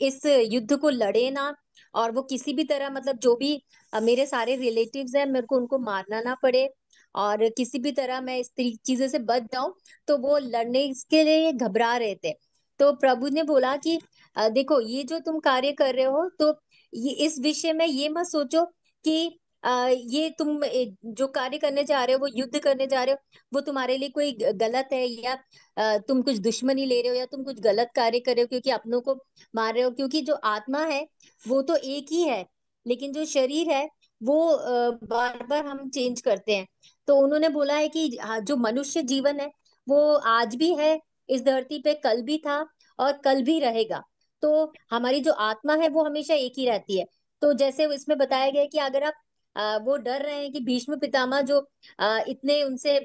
इस युद्ध को लड़े ना, और वो किसी भी तरह मतलब जो भी मेरे सारे रिलेटिव्स हैं मेरे को उनको मारना ना पड़े, और किसी भी तरह मैं इस चीजों से बच जाऊं, तो वो लड़ने के लिए घबरा रहे थे। तो प्रभु ने बोला कि देखो ये जो तुम कार्य कर रहे हो, तो ये इस विषय में ये मत सोचो कि ये तुम जो कार्य करने जा रहे हो, वो युद्ध करने जा रहे हो, वो तुम्हारे लिए कोई गलत है, या तुम कुछ दुश्मनी ले रहे हो, या तुम कुछ गलत कार्य कर रहे हो क्योंकि अपनों को मार रहे हो। क्योंकि जो आत्मा है वो तो एक ही है, लेकिन जो शरीर है वो बार बार हम चेंज करते हैं। तो उन्होंने बोला है कि जो मनुष्य जीवन है वो आज भी है इस धरती पे, कल भी था और कल भी रहेगा। तो हमारी जो आत्मा है वो हमेशा एक ही रहती है। तो जैसे इसमें बताया गया है कि अगर आप वो डर रहे हैं कि भीष्म पितामह जो इतने उनसे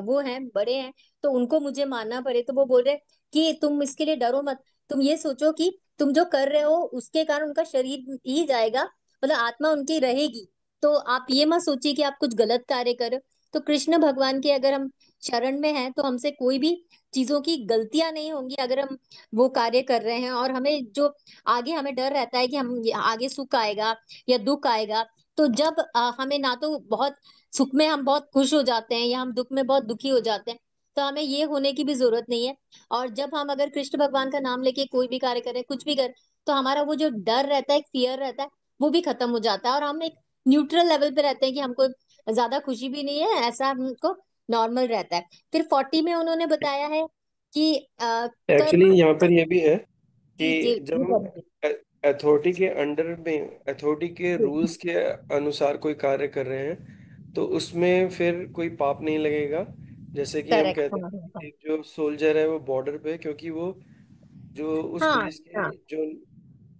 वो हैं, बड़े हैं, तो उनको मुझे मानना पड़े, तो वो बोल रहे हैं कि तुम इसके लिए डरो मत। तुम ये सोचो कि तुम जो कर रहे हो उसके कारण उनका शरीर ही जाएगा, मतलब आत्मा उनकी रहेगी। तो आप ये मत सोचिए कि आप कुछ गलत कार्य कर रहे हो। तो कृष्ण भगवान के अगर हम शरण में हैं तो हमसे कोई भी चीजों की गलतियां नहीं होंगी अगर हम वो कार्य कर रहे हैं। और हमें जो आगे हमें डर रहता है कि हम आगे सुख आएगा या दुख आएगा, तो जब हमें ना तो बहुत सुख में हम बहुत खुश हो जाते हैं या हम दुख में बहुत दुखी हो जाते हैं, तो हमें ये होने की भी जरूरत नहीं है। और जब हम अगर कृष्ण भगवान का नाम लेके कोई भी कार्य करें, कुछ भी करें, तो हमारा वो जो डर रहता है, एक फियर रहता है, वो भी खत्म हो जाता है और हम एक न्यूट्रल लेवल पे रहते हैं कि हमको ज्यादा खुशी भी नहीं है, ऐसा हमको नॉर्मल रहता है। फिर 40 में उन्होंने बताया है कि एक्चुअली कर्म। यहाँ पर ये भी है जी जी कि जब जी हम बाबू अथॉरिटी के अंडर में, अथॉरिटी के जी। रूल्स के अनुसार कोई कार्य कर रहे हैं तो उसमें फिर कोई पाप नहीं लगेगा। जैसे कि हम करेक्ट, कहते हाँ हैं हाँ कि जो सोल्जर है वो बॉर्डर पे, क्योंकि वो जो उस हाँ देश के हाँ। जो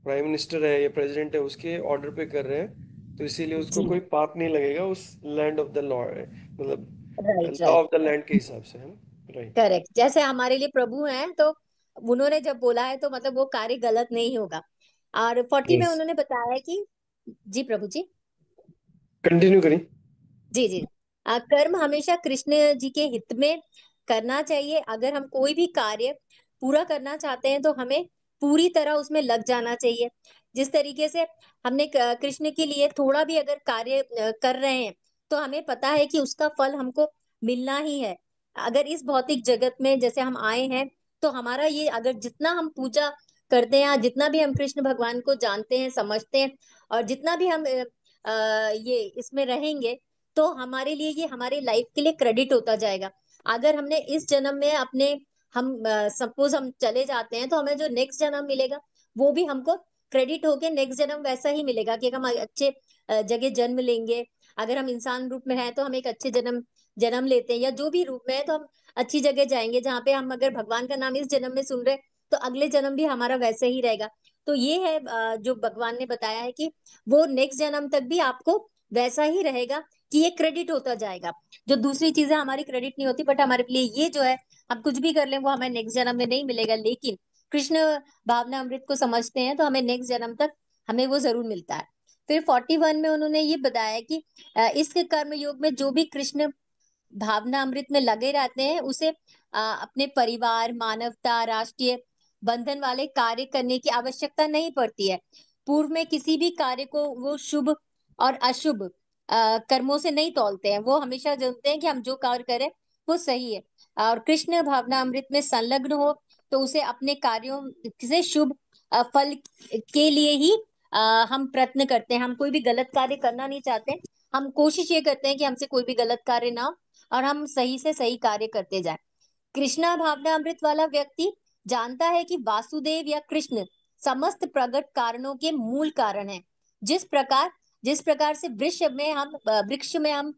प्राइम मिनिस्टर है या प्रेसिडेंट है उसके ऑर्डर पे कर रहे हैं, तो इसीलिए उसको जी कोई पाप नहीं लगेगा उस लैंड ऑफ द लॉ, मतलब right law right. Of the land के हिसाब से, है ना? राइट। करेक्ट, जैसे हमारे लिए प्रभु हैं, तो उन्होंने जब बोला है तो मतलब वो कार्य गलत नहीं होगा। और 40 में यस, उन्होंने बताया है कि जी प्रभु जी। कंटिन्यू करिए। जी जी। कर्म हमेशा कृष्ण जी के हित में करना चाहिए। अगर हम कोई भी कार्य पूरा करना चाहते हैं तो हमें पूरी तरह उसमें लग जाना चाहिए। जिस तरीके से हमने कृष्ण के लिए थोड़ा भी अगर कार्य कर रहे हैं, तो हमें पता है कि उसका फल हमको मिलना ही है। अगर इस भौतिक जगत में जैसे हम आए हैं, तो हमारा ये अगर जितना हम पूजा करते हैं, जितना भी हम कृष्ण भगवान को जानते हैं, समझते हैं, और जितना भी हम ये इसमें रहेंगे, तो हमारे लिए ये हमारे लाइफ के लिए क्रेडिट होता जाएगा। अगर हमने इस जन्म में अपने हम सपोज हम चले जाते हैं, तो हमें जो नेक्स्ट जन्म मिलेगा वो भी हमको क्रेडिट होके नेक्स्ट जन्म वैसा ही मिलेगा कि हम अच्छे जगह जन्म लेंगे। अगर हम इंसान रूप में हैं तो हम एक अच्छे जन्म जन्म लेते हैं, या जो भी रूप में है तो हम अच्छी जगह जाएंगे जहाँ पे हम अगर भगवान का नाम इस जन्म में सुन रहे हैं, तो अगले जन्म भी हमारा वैसे ही रहेगा। तो ये है जो भगवान ने बताया है कि वो नेक्स्ट जन्म तक भी आपको वैसा ही रहेगा, कि ये क्रेडिट होता जाएगा। जो दूसरी चीजें हमारी क्रेडिट नहीं होती, बट हमारे लिए ये जो है, हम कुछ भी कर लें वो हमें नेक्स्ट जन्म में नहीं मिलेगा, लेकिन कृष्ण भावना अमृत को समझते हैं तो हमें नेक्स्ट जन्म तक हमें वो जरूर मिलता है। फिर 41 में उन्होंने ये बताया कि इस कर्म योग में जो भी कृष्ण भावना अमृत में लगे रहते हैं, उसे अपने परिवार, मानवता, राष्ट्रीय बंधन वाले कार्य करने की आवश्यकता नहीं पड़ती है। पूर्व में किसी भी कार्य को वो शुभ और अशुभ कर्मों से नहीं तौलते हैं। वो हमेशा जानते हैं कि हम जो कार्य करें वो सही है। और कृष्ण भावना अमृत में संलग्न हो तो उसे अपने कार्यों से शुभ फल के लिए ही हम प्रयत्न करते हैं। हम कोई भी गलत कार्य करना नहीं चाहते। हम कोशिश ये करते हैं कि हमसे कोई भी गलत कार्य ना हो और हम सही से सही कार्य करते जाएं। कृष्णा भावना अमृत वाला व्यक्ति जानता है कि वासुदेव या कृष्ण समस्त प्रगट कारणों के मूल कारण है। जिस प्रकार जिस प्रकार से वृक्ष में हम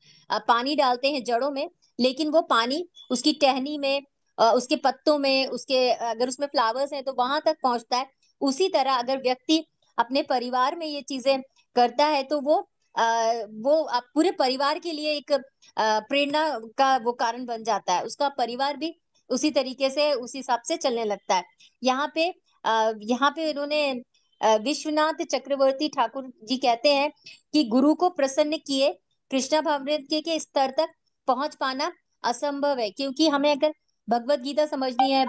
पानी डालते हैं जड़ों में, लेकिन वो पानी उसकी टहनी में, उसके पत्तों में, उसके अगर उसमें फ्लावर्स हैं तो वहां तक पहुंचता है। उसी तरह अगर व्यक्ति अपने परिवार में ये चीजें करता है, तो वो पूरे परिवार के लिए एक प्रेरणा का वो कारण बन जाता है। उसका परिवार भी उसी तरीके से उस हिसाब से चलने लगता है। यहाँ पे इन्होंने विश्वनाथ चक्रवर्ती ठाकुर जी कहते हैं कि गुरु को प्रसन्न किए कृष्णा भावनामृत के स्तर तक पहुंच पाना असंभव है। क्योंकि हमें अगर भगवत गीता समझनी है,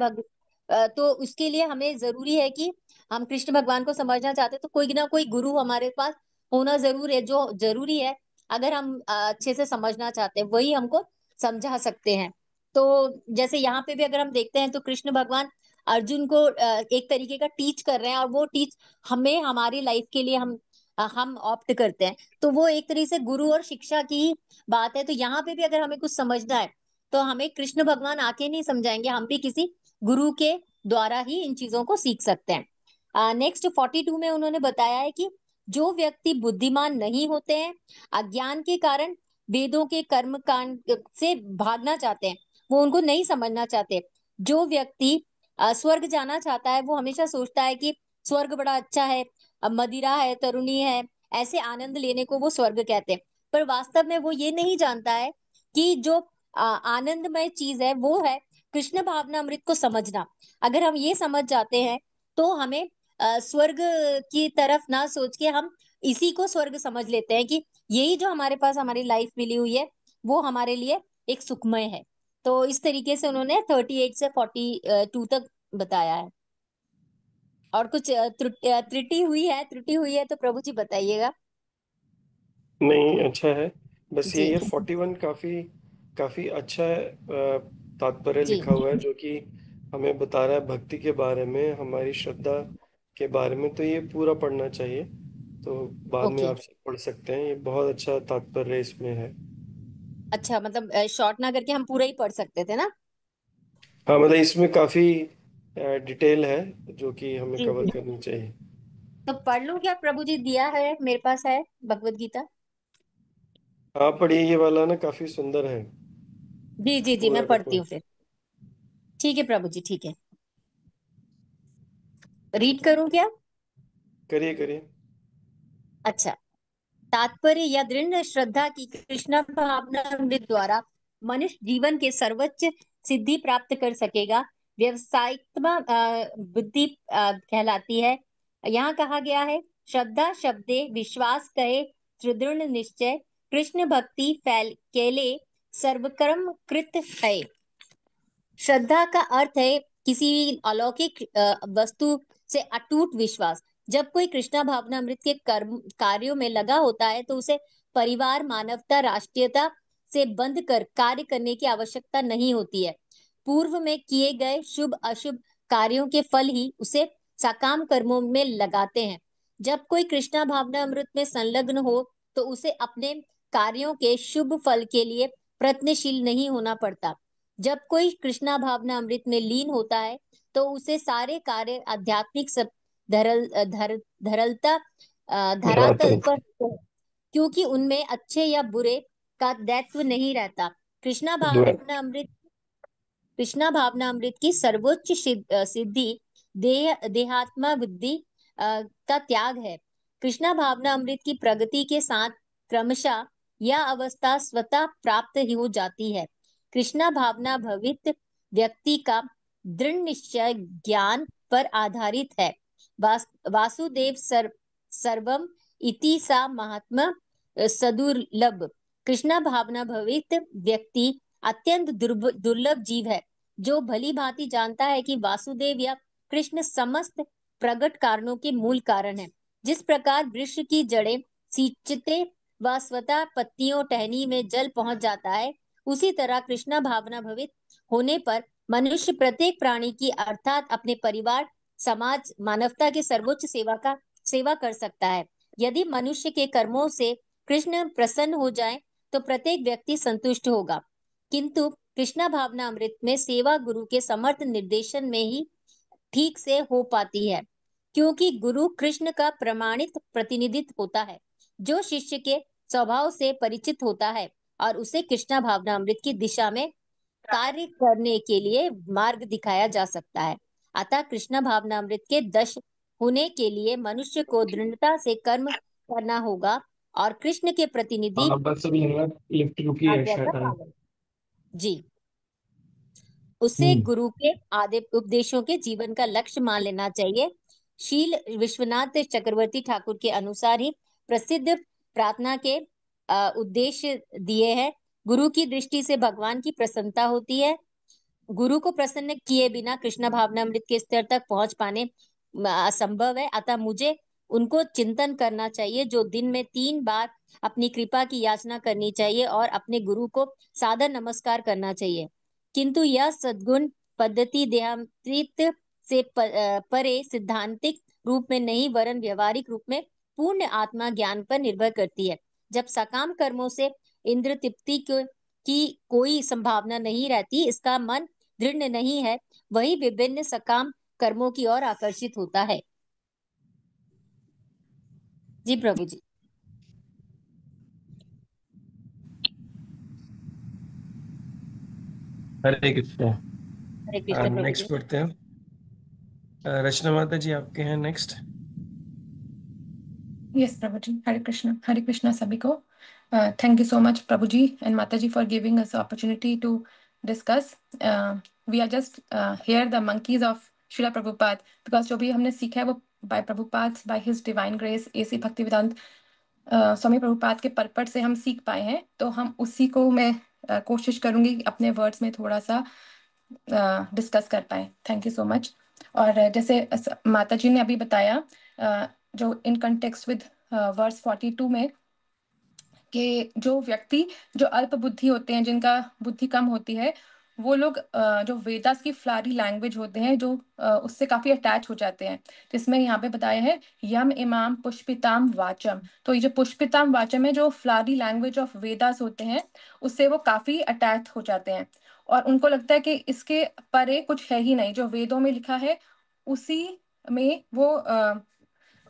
तो उसके लिए हमें जरूरी है कि हम कृष्ण भगवान को समझना चाहते हैं, तो कोई ना कोई गुरु हमारे पास होना जरूर है, जो जरूरी है। अगर हम अच्छे से समझना चाहते हैं, वही हमको समझा सकते हैं। तो जैसे यहाँ पे भी अगर हम देखते हैं तो कृष्ण भगवान अर्जुन को एक तरीके का टीच कर रहे हैं, और वो टीच हमें हमारी लाइफ के लिए हम ऑप्ट करते हैं। तो वो एक तरीके से गुरु और शिक्षा की ही बात है। तो यहाँ पे भी अगर हमें कुछ समझना है तो हमें कृष्ण भगवान आके नहीं समझाएंगे, हम भी किसी गुरु के द्वारा ही इन चीजों को सीख सकते हैं। नेक्स्ट 42 में उन्होंने बताया है कि जो व्यक्ति बुद्धिमान नहीं होते हैं, अज्ञान के कारण वेदों के कर्म कांड से भागना चाहते हैं, वो उनको नहीं समझना चाहते। जो व्यक्ति स्वर्ग जाना चाहता है वो हमेशा सोचता है कि स्वर्ग बड़ा अच्छा है, मदिरा है, तरुणी है, ऐसे आनंद लेने को वो स्वर्ग कहते हैं। पर वास्तव में वो ये नहीं जानता है कि जो आनंदमय चीज है वो है कृष्ण भावना अमृत को समझना। अगर हम ये समझ जाते हैं तो हमें स्वर्ग की तरफ ना सोच के हम इसी को स्वर्ग समझ लेते हैं कि यही जो हमारे पास हमारी लाइफ मिली हुई है वो हमारे लिए एक सुखमय है। तो इस तरीके से उन्होंने 38 से 42 तक बताया है। और कुछ त्रुटि हुई है तो प्रभु जी बताइएगा। नहीं, अच्छा है। बस जी ये 41 काफी काफी अच्छा है। तात्पर्य जी लिखा हुआ है जो कि हमें बता रहा है भक्ति के बारे में, हमारी श्रद्धा के बारे में। तो ये पूरा पढ़ना चाहिए, तो बाद में ओके। आप सब पढ़ सकते हैं। ये बहुत अच्छा तात्पर्य इसमें है। अच्छा, मतलब शॉर्ट ना करके हम पूरा ही पढ़ सकते थे ना। हाँ, मतलब इसमें काफी डिटेल है जो कि हमें जी कवर जी। करनी चाहिए। तो पढ़ लूं क्या, प्रभु जी दिया है मेरे पास है भगवत गीता। आप पढ़िए, ये वाला ना काफी सुंदर है। जी जी जी, पूरा मैं का पढ़ती पूरा हूँ फिर। ठीक है प्रभु जी, ठीक है। रीड करूं क्या? करिए करिए। अच्छा। तात्पर्य या दृढ़ श्रद्धा की कृष्ण भावना अमृत द्वारा मनुष्य जीवन के सर्वोच्च सिद्धि प्राप्त कर सकेगा। व्यवसायिक बुद्धि कहलाती है। यहाँ कहा गया है, श्रद्धा शब्दे विश्वास कहे सुदृढ़ निश्चय, कृष्ण भक्ति फैल केले सर्वकर्म कृत है। श्रद्धा का अर्थ है किसी अलौकिक वस्तु से अटूट विश्वास। जब कोई कृष्णा भावना अमृत के कर्म कार्यों में लगा होता है तो उसे परिवार, मानवता, राष्ट्रीयता से बंध कर कार्य करने की आवश्यकता नहीं होती है। पूर्व में किए गए शुभ अशुभ कार्यों के फल ही उसे सकाम कर्मों में लगाते हैं। जब कोई कृष्णा भावना अमृत में संलग्न हो तो उसे अपने कार्यों के शुभ फल के लिए प्रयत्नशील नहीं होना पड़ता। जब कोई कृष्णा भावना अमृत में लीन होता है तो उसे सारे कार्य आध्यात्मिक सब धरलता धरातल धरातल। पर होते हैं, क्योंकि उनमें अच्छे या बुरे का दायित्व नहीं रहता। कृष्णा द्वै- भावना अमृत कृष्णा भावना अमृत की सर्वोच्च सिद्धि देहात्मा बुद्धि का त्याग है। कृष्णा भावना अमृत की प्रगति के साथ क्रमशः यह अवस्था स्वतः प्राप्त हो जाती है। कृष्णा भावना भवित व्यक्ति का दृढ़ निश्चय ज्ञान पर आधारित है। वासुदेव सर्वम इति सा महात्मा सदुर्लभ। कृष्णा भावना भवित व्यक्ति अत्यंत दुर्लभ जीव है जो भली भांति जानता है कि वासुदेव या कृष्ण समस्त प्रगट कारणों के मूल कारण है। जिस प्रकार वृक्ष की जड़ें सींचते व स्वतः पत्तियों टहनी में जल पहुंच जाता है, उसी तरह कृष्णा भावना भवित होने पर मनुष्य प्रत्येक प्राणी की अर्थात अपने परिवार, समाज, मानवता के सर्वोच्च सेवा कर सकता है। यदि मनुष्य के कर्मों से कृष्ण प्रसन्न हो जाए तो प्रत्येक व्यक्ति संतुष्ट होगा। किंतु कृष्णा भावना अमृत में सेवा गुरु के समर्थ निर्देशन में ही ठीक से हो पाती है, क्योंकि गुरु कृष्ण का प्रमाणित प्रतिनिधित्व होता है जो शिष्य के स्वभाव से परिचित होता है और उसे कृष्णा भावना अमृत की दिशा में कार्य करने के लिए मार्ग दिखाया जा सकता है। अतः कृष्णा भावना अमृत के दश होने के लिए मनुष्य को दृढ़ता से कर्म करना होगा और कृष्ण के प्रतिनिधि हाँ, बस अभी है ना, लिफ्ट रुकी है आज्ञा का शायद। हाँ। पालन। जी। उसे हम्म। गुरु के आदि उपदेशों के जीवन का लक्ष्य मान लेना चाहिए। शील विश्वनाथ चक्रवर्ती ठाकुर के अनुसार ही प्रसिद्ध प्रार्थना के उद्देश्य दिए हैं। गुरु की दृष्टि से भगवान की प्रसन्नता होती है। गुरु को प्रसन्न किए बिना कृष्ण भावनामृत के स्तर तक पहुंच पाने असंभव है। अतः मुझे उनको चिंतन करना चाहिए जो दिन में 3 बार अपनी कृपा की याचना करनी चाहिए और अपने गुरु को सादर नमस्कार करना चाहिए। किंतु यह सद्गुण पद्धति देहांतरित से परे सिद्धांतिक रूप में नहीं वरन व्यवहारिक रूप में पूर्ण आत्मा ज्ञान पर निर्भर करती है। जब सकाम कर्मों से इंद्र तृप्ति की कोई संभावना नहीं रहती, इसका मन दृढ़ नहीं है, वही विभिन्न सकाम कर्मों की ओर आकर्षित होता है। जी प्रभु जी। हरे कृष्ण। हरे कृष्ण प्रभु जी। नेक्स्ट पढ़ते हैं। रचना माता जी आपके हैं नेक्स्ट। यस प्रभु जी। हरे कृष्णा सभी को। थैंक यू सो मच प्रभु जी एंड माता जी for giving us opportunity to discuss. We are just here the monkeys of Srila Prabhupada, because जो भी हमने सीखा है वो by Prabhupada, by his divine grace, A C Bhaktivedanta Swami Prabhupada के परपट से हम सीख पाए हैं। तो हम उसी को मैं कोशिश करूंगी अपने वर्ड्स में थोड़ा सा डिस्कस कर पाए। Thank you so much. और जैसे माता जी ने अभी बताया, जो इन कंटेक्स्ट विद वर्स 42 में, कि जो व्यक्ति जो अल्प बुद्धि होते हैं, जिनका बुद्धि कम होती है, वो लोग जो वेदास की फ्लारी लैंग्वेज होते हैं, जो उससे काफी अटैच हो जाते हैं। जिसमें यहाँ पे बताया है यम इमाम पुष्पिताम वाचम। तो ये जो पुष्पिताम वाचम है, जो फ्लारी लैंग्वेज ऑफ वेदास होते हैं, उससे वो काफी अटैच हो जाते हैं और उनको लगता है कि इसके परे कुछ है ही नहीं। जो वेदों में लिखा है उसी में वो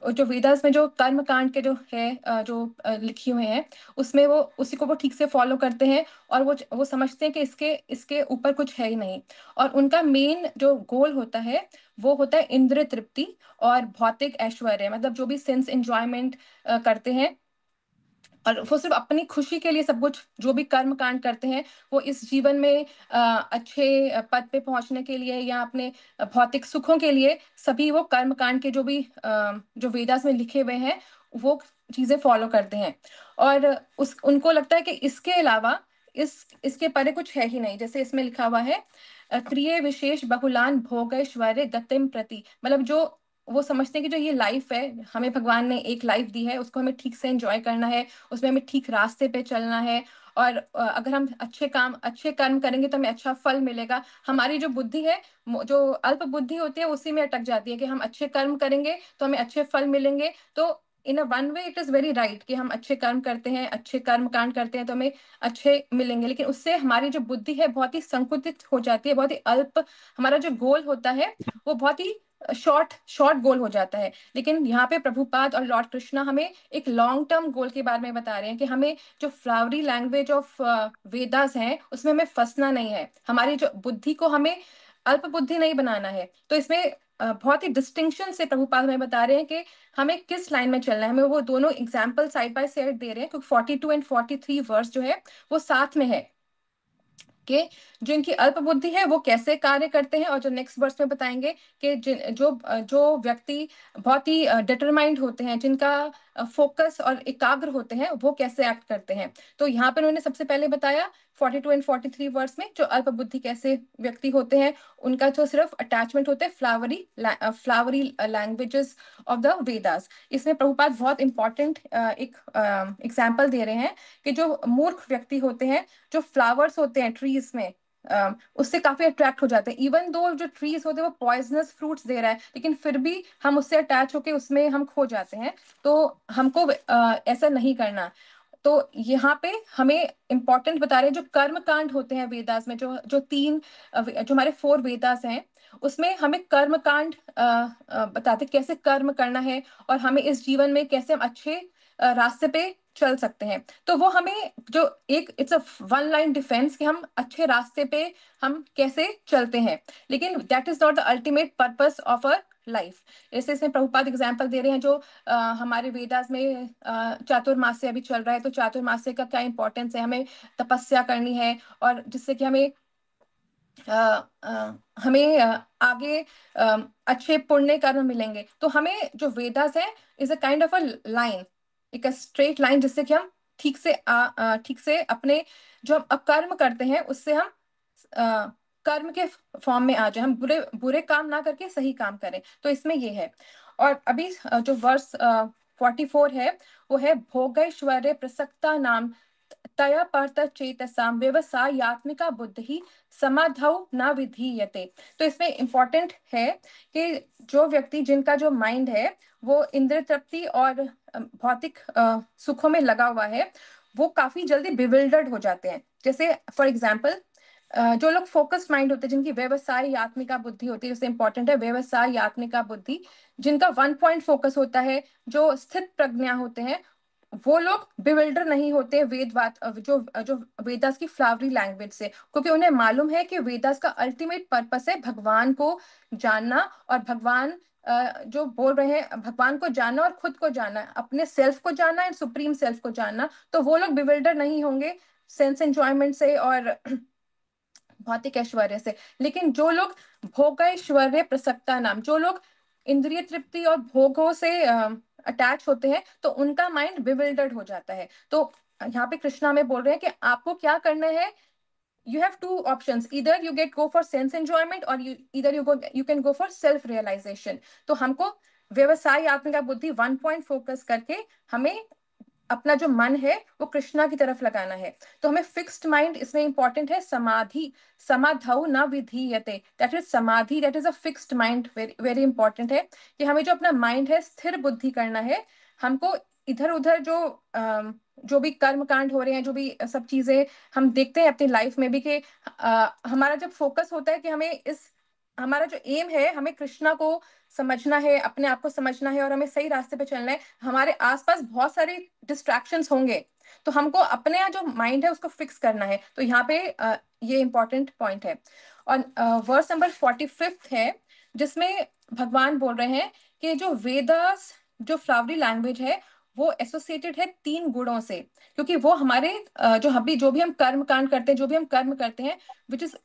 जो वेदास में जो कर्म कांड के जो है जो लिखे हुए हैं, उसमें वो उसी को वो ठीक से फॉलो करते हैं और वो समझते हैं कि इसके इसके ऊपर कुछ है ही नहीं। और उनका मेन जो गोल होता है वो होता है इंद्रिय तृप्ति और भौतिक ऐश्वर्य, मतलब जो भी सेंस एंजॉयमेंट करते हैं, और वो सिर्फ अपनी खुशी के लिए सब कुछ जो भी कर्म कांड करते हैं, वो इस जीवन में अच्छे पद पे पहुंचने के लिए या अपने भौतिक सुखों के लिए सभी वो कर्म कांड के जो भी जो वेदास में लिखे हुए हैं वो चीजें फॉलो करते हैं। और उनको लगता है कि इसके अलावा इसके परे कुछ है ही नहीं। जैसे इसमें लिखा हुआ है क्रिय विशेष बहुलान भोग ऐश्वर्य गतिम प्रति, मतलब जो वो समझते हैं कि जो ये लाइफ है, हमें भगवान ने एक लाइफ दी है, उसको हमें ठीक से एंजॉय करना है, उसमें हमें ठीक रास्ते पे चलना है। और अगर हम अच्छे कर्म करेंगे तो हमें अच्छा फल मिलेगा। हमारी जो बुद्धि है, जो अल्प बुद्धि होती है, उसी में अटक जाती है कि हम अच्छे कर्म करेंगे तो हमें अच्छे फल मिलेंगे। तो in a one way it is very right कि हम अच्छे कर्म करते हैं, अच्छे कर्म कांड करते हैं तो हमें अच्छे मिलेंगे, लेकिन उससे हमारी जो बुद्धि है बहुत ही संकुचित हो जाती है, बहुत ही अल्प। हमारा जो गोल होता है वो बहुत ही शॉर्ट शॉर्ट गोल हो जाता है। लेकिन यहाँ पे प्रभुपाद और लॉर्ड कृष्णा हमें एक लॉन्ग टर्म गोल के बारे में बता रहे हैं कि हमें जो फ्लावरी लैंग्वेज ऑफ वेदास है उसमें हमें फंसना नहीं है। हमारी जो बुद्धि को हमें अल्प बुद्धि नहीं बनाना है। तो इसमें बहुत ही डिस्टिंक्शन से प्रभुपाद हमें बता रहे हैं कि हमें किस लाइन में चलना है। हमें वो दोनों एग्जाम्पल साइड बाय साइड दे रहे हैं, क्योंकि 42 एंड 43 वर्स जो है वो साथ में है कि जो इनकी अल्प बुद्धि है वो कैसे कार्य करते हैं, और जो नेक्स्ट वर्स में बताएंगे कि जो जो व्यक्ति बहुत ही डिटरमाइंड होते हैं, जिनका फोकस और एकाग्र होते हैं, वो कैसे एक्ट करते हैं। तो यहाँ पे उन्होंने सबसे पहले बताया 42 एंड 43 वर्स में जो अल्प बुद्धि कैसे व्यक्ति होते हैं, उनका जो सिर्फ अटैचमेंट होता है flowery languages of the Vedas. इसमें प्रभुपाद बहुत इंपॉर्टेंट एक एग्जाम्पल दे रहे हैं कि जो मूर्ख व्यक्ति होते हैं, जो फ्लावर्स होते हैं ट्रीज में, उससे काफी अट्रैक्ट हो जाते हैं। इवन दो जो ट्रीज होते हैं वो पॉइजनस फ्रूट्स दे रहा है, लेकिन फिर भी हम उससे अटैच होके उसमें हम खो जाते हैं। तो हमको ऐसा नहीं करना। तो यहाँ पे हमें इंपॉर्टेंट बता रहे हैं जो कर्म कांड होते हैं वेदास में, जो जो जो हमारे 4 वेदास हैं, उसमें हमें कर्म कांड बताते कैसे कर्म करना है और हमें इस जीवन में कैसे हम अच्छे रास्ते पे चल सकते हैं। तो वो हमें जो एक it's a one line defence कि हम अच्छे रास्ते पे हम कैसे चलते हैं, लेकिन that is not the ultimate purpose of a life. जैसे इसमें प्रभुपाद एग्जाम्पल दे रहे हैं जो हमारे वेदास में चातुर्मास्य अभी चल रहा है, तो चातुर्मास्य का क्या इंपॉर्टेंस है, हमें तपस्या करनी है और जिससे कि हमें आगे अच्छे पुण्य कर्म मिलेंगे। तो हमें जो वेदास है is a kind of a line, एक स्ट्रेट लाइन, जिससे कि हम ठीक से अपने जो हम अकर्म करते हैं उससे हम कर्म के फॉर्म में आ जाए, हम बुरे बुरे काम ना करके सही काम करें। तो इसमें ये है। और अभी जो वर्स 44 है वो है भोगैश्वर्य प्रसक्ता नाम तया परत चेतसाम व्यवसायात्मिका बुद्धि समाधौ न विधीयते। तो इसमें इंपॉर्टेंट है कि जो व्यक्ति, जिनका जो माइंड है वो इंद्रिय तृप्ति और भौतिक सुखों में लगा हुआ है, वो काफी जल्दी बिविल्डर्ड हो जाते हैं। जैसे फॉर एग्जाम्पल, जो लोग फोकस्ड माइंड होते हैं, जिनकी व्यवसाय आत्मिका बुद्धि होती है, जैसे इंपॉर्टेंट है व्यवसाय आत्मिका बुद्धि, जिनका वन पॉइंट फोकस होता है, जो स्थित प्रज्ञा होते हैं, वो लोग बिविल्डर नहीं होते वेदवाद जो जो वेदास की फ्लावरी लैंग्वेज से, क्योंकि उन्हें मालूम है कि वेदास का अल्टीमेट पर्पस है भगवान को जानना, और भगवान जो बोल रहे हैं भगवान को जानना और खुद को जानना, अपने सेल्फ को जानना एंड सुप्रीम सेल्फ को जानना। तो वो लोग बिविल्डर नहीं होंगे सेंस एंजॉयमेंट से और भौतिक ऐश्वर्य से। लेकिन जो लोग भोगैश्वर्य प्रसक्ता नाम, जो लोग इंद्रिय तृप्ति और भोगों से अटैच होते हैं, तो उनका माइंड बिविल्डर्ड हो जाता है। तो यहाँ पे कृष्णा में बोल रहे हैं कि आपको क्या करना है। You have two options, either you go for sense enjoyment or you can go for self realization। तो हमको व्यवसाय आत्मिका बुद्धि वन पॉइंट फोकस करके हमें अपना जो मन है वो कृष्णा की तरफ लगाना है। तो हमें फिक्स्ड माइंड इसमें इंपॉर्टेंट है। समाधि, समाधौ न विधीयते, दैट इज समाधि, that is a fixed mind. Very very important है कि हमें जो अपना माइंड है स्थिर बुद्धि करना है। हमको इधर उधर जो भी कर्म कांड हो रहे हैं, जो भी सब चीजें हम देखते हैं अपनी लाइफ में भी, कि हमारा जब फोकस होता है कि हमारा जो एम है, हमें कृष्णा को समझना है, अपने आप को समझना है और हमें सही रास्ते पे चलना है। हमारे आसपास बहुत सारे डिस्ट्रैक्शंस होंगे, तो हमको अपने यहाँ जो माइंड है उसको फिक्स करना है। तो यहाँ पे ये इंपॉर्टेंट पॉइंट है। और वर्स नंबर 45 है, जिसमें भगवान बोल रहे हैं कि जो वेदास जो फ्लावरी लैंग्वेज है वो एसोसिएटेड है 3 गुणों से, क्योंकि वो हमारे जो भी हम कर्म कांड करते हैं, जो भी हम कर्म करते हैं,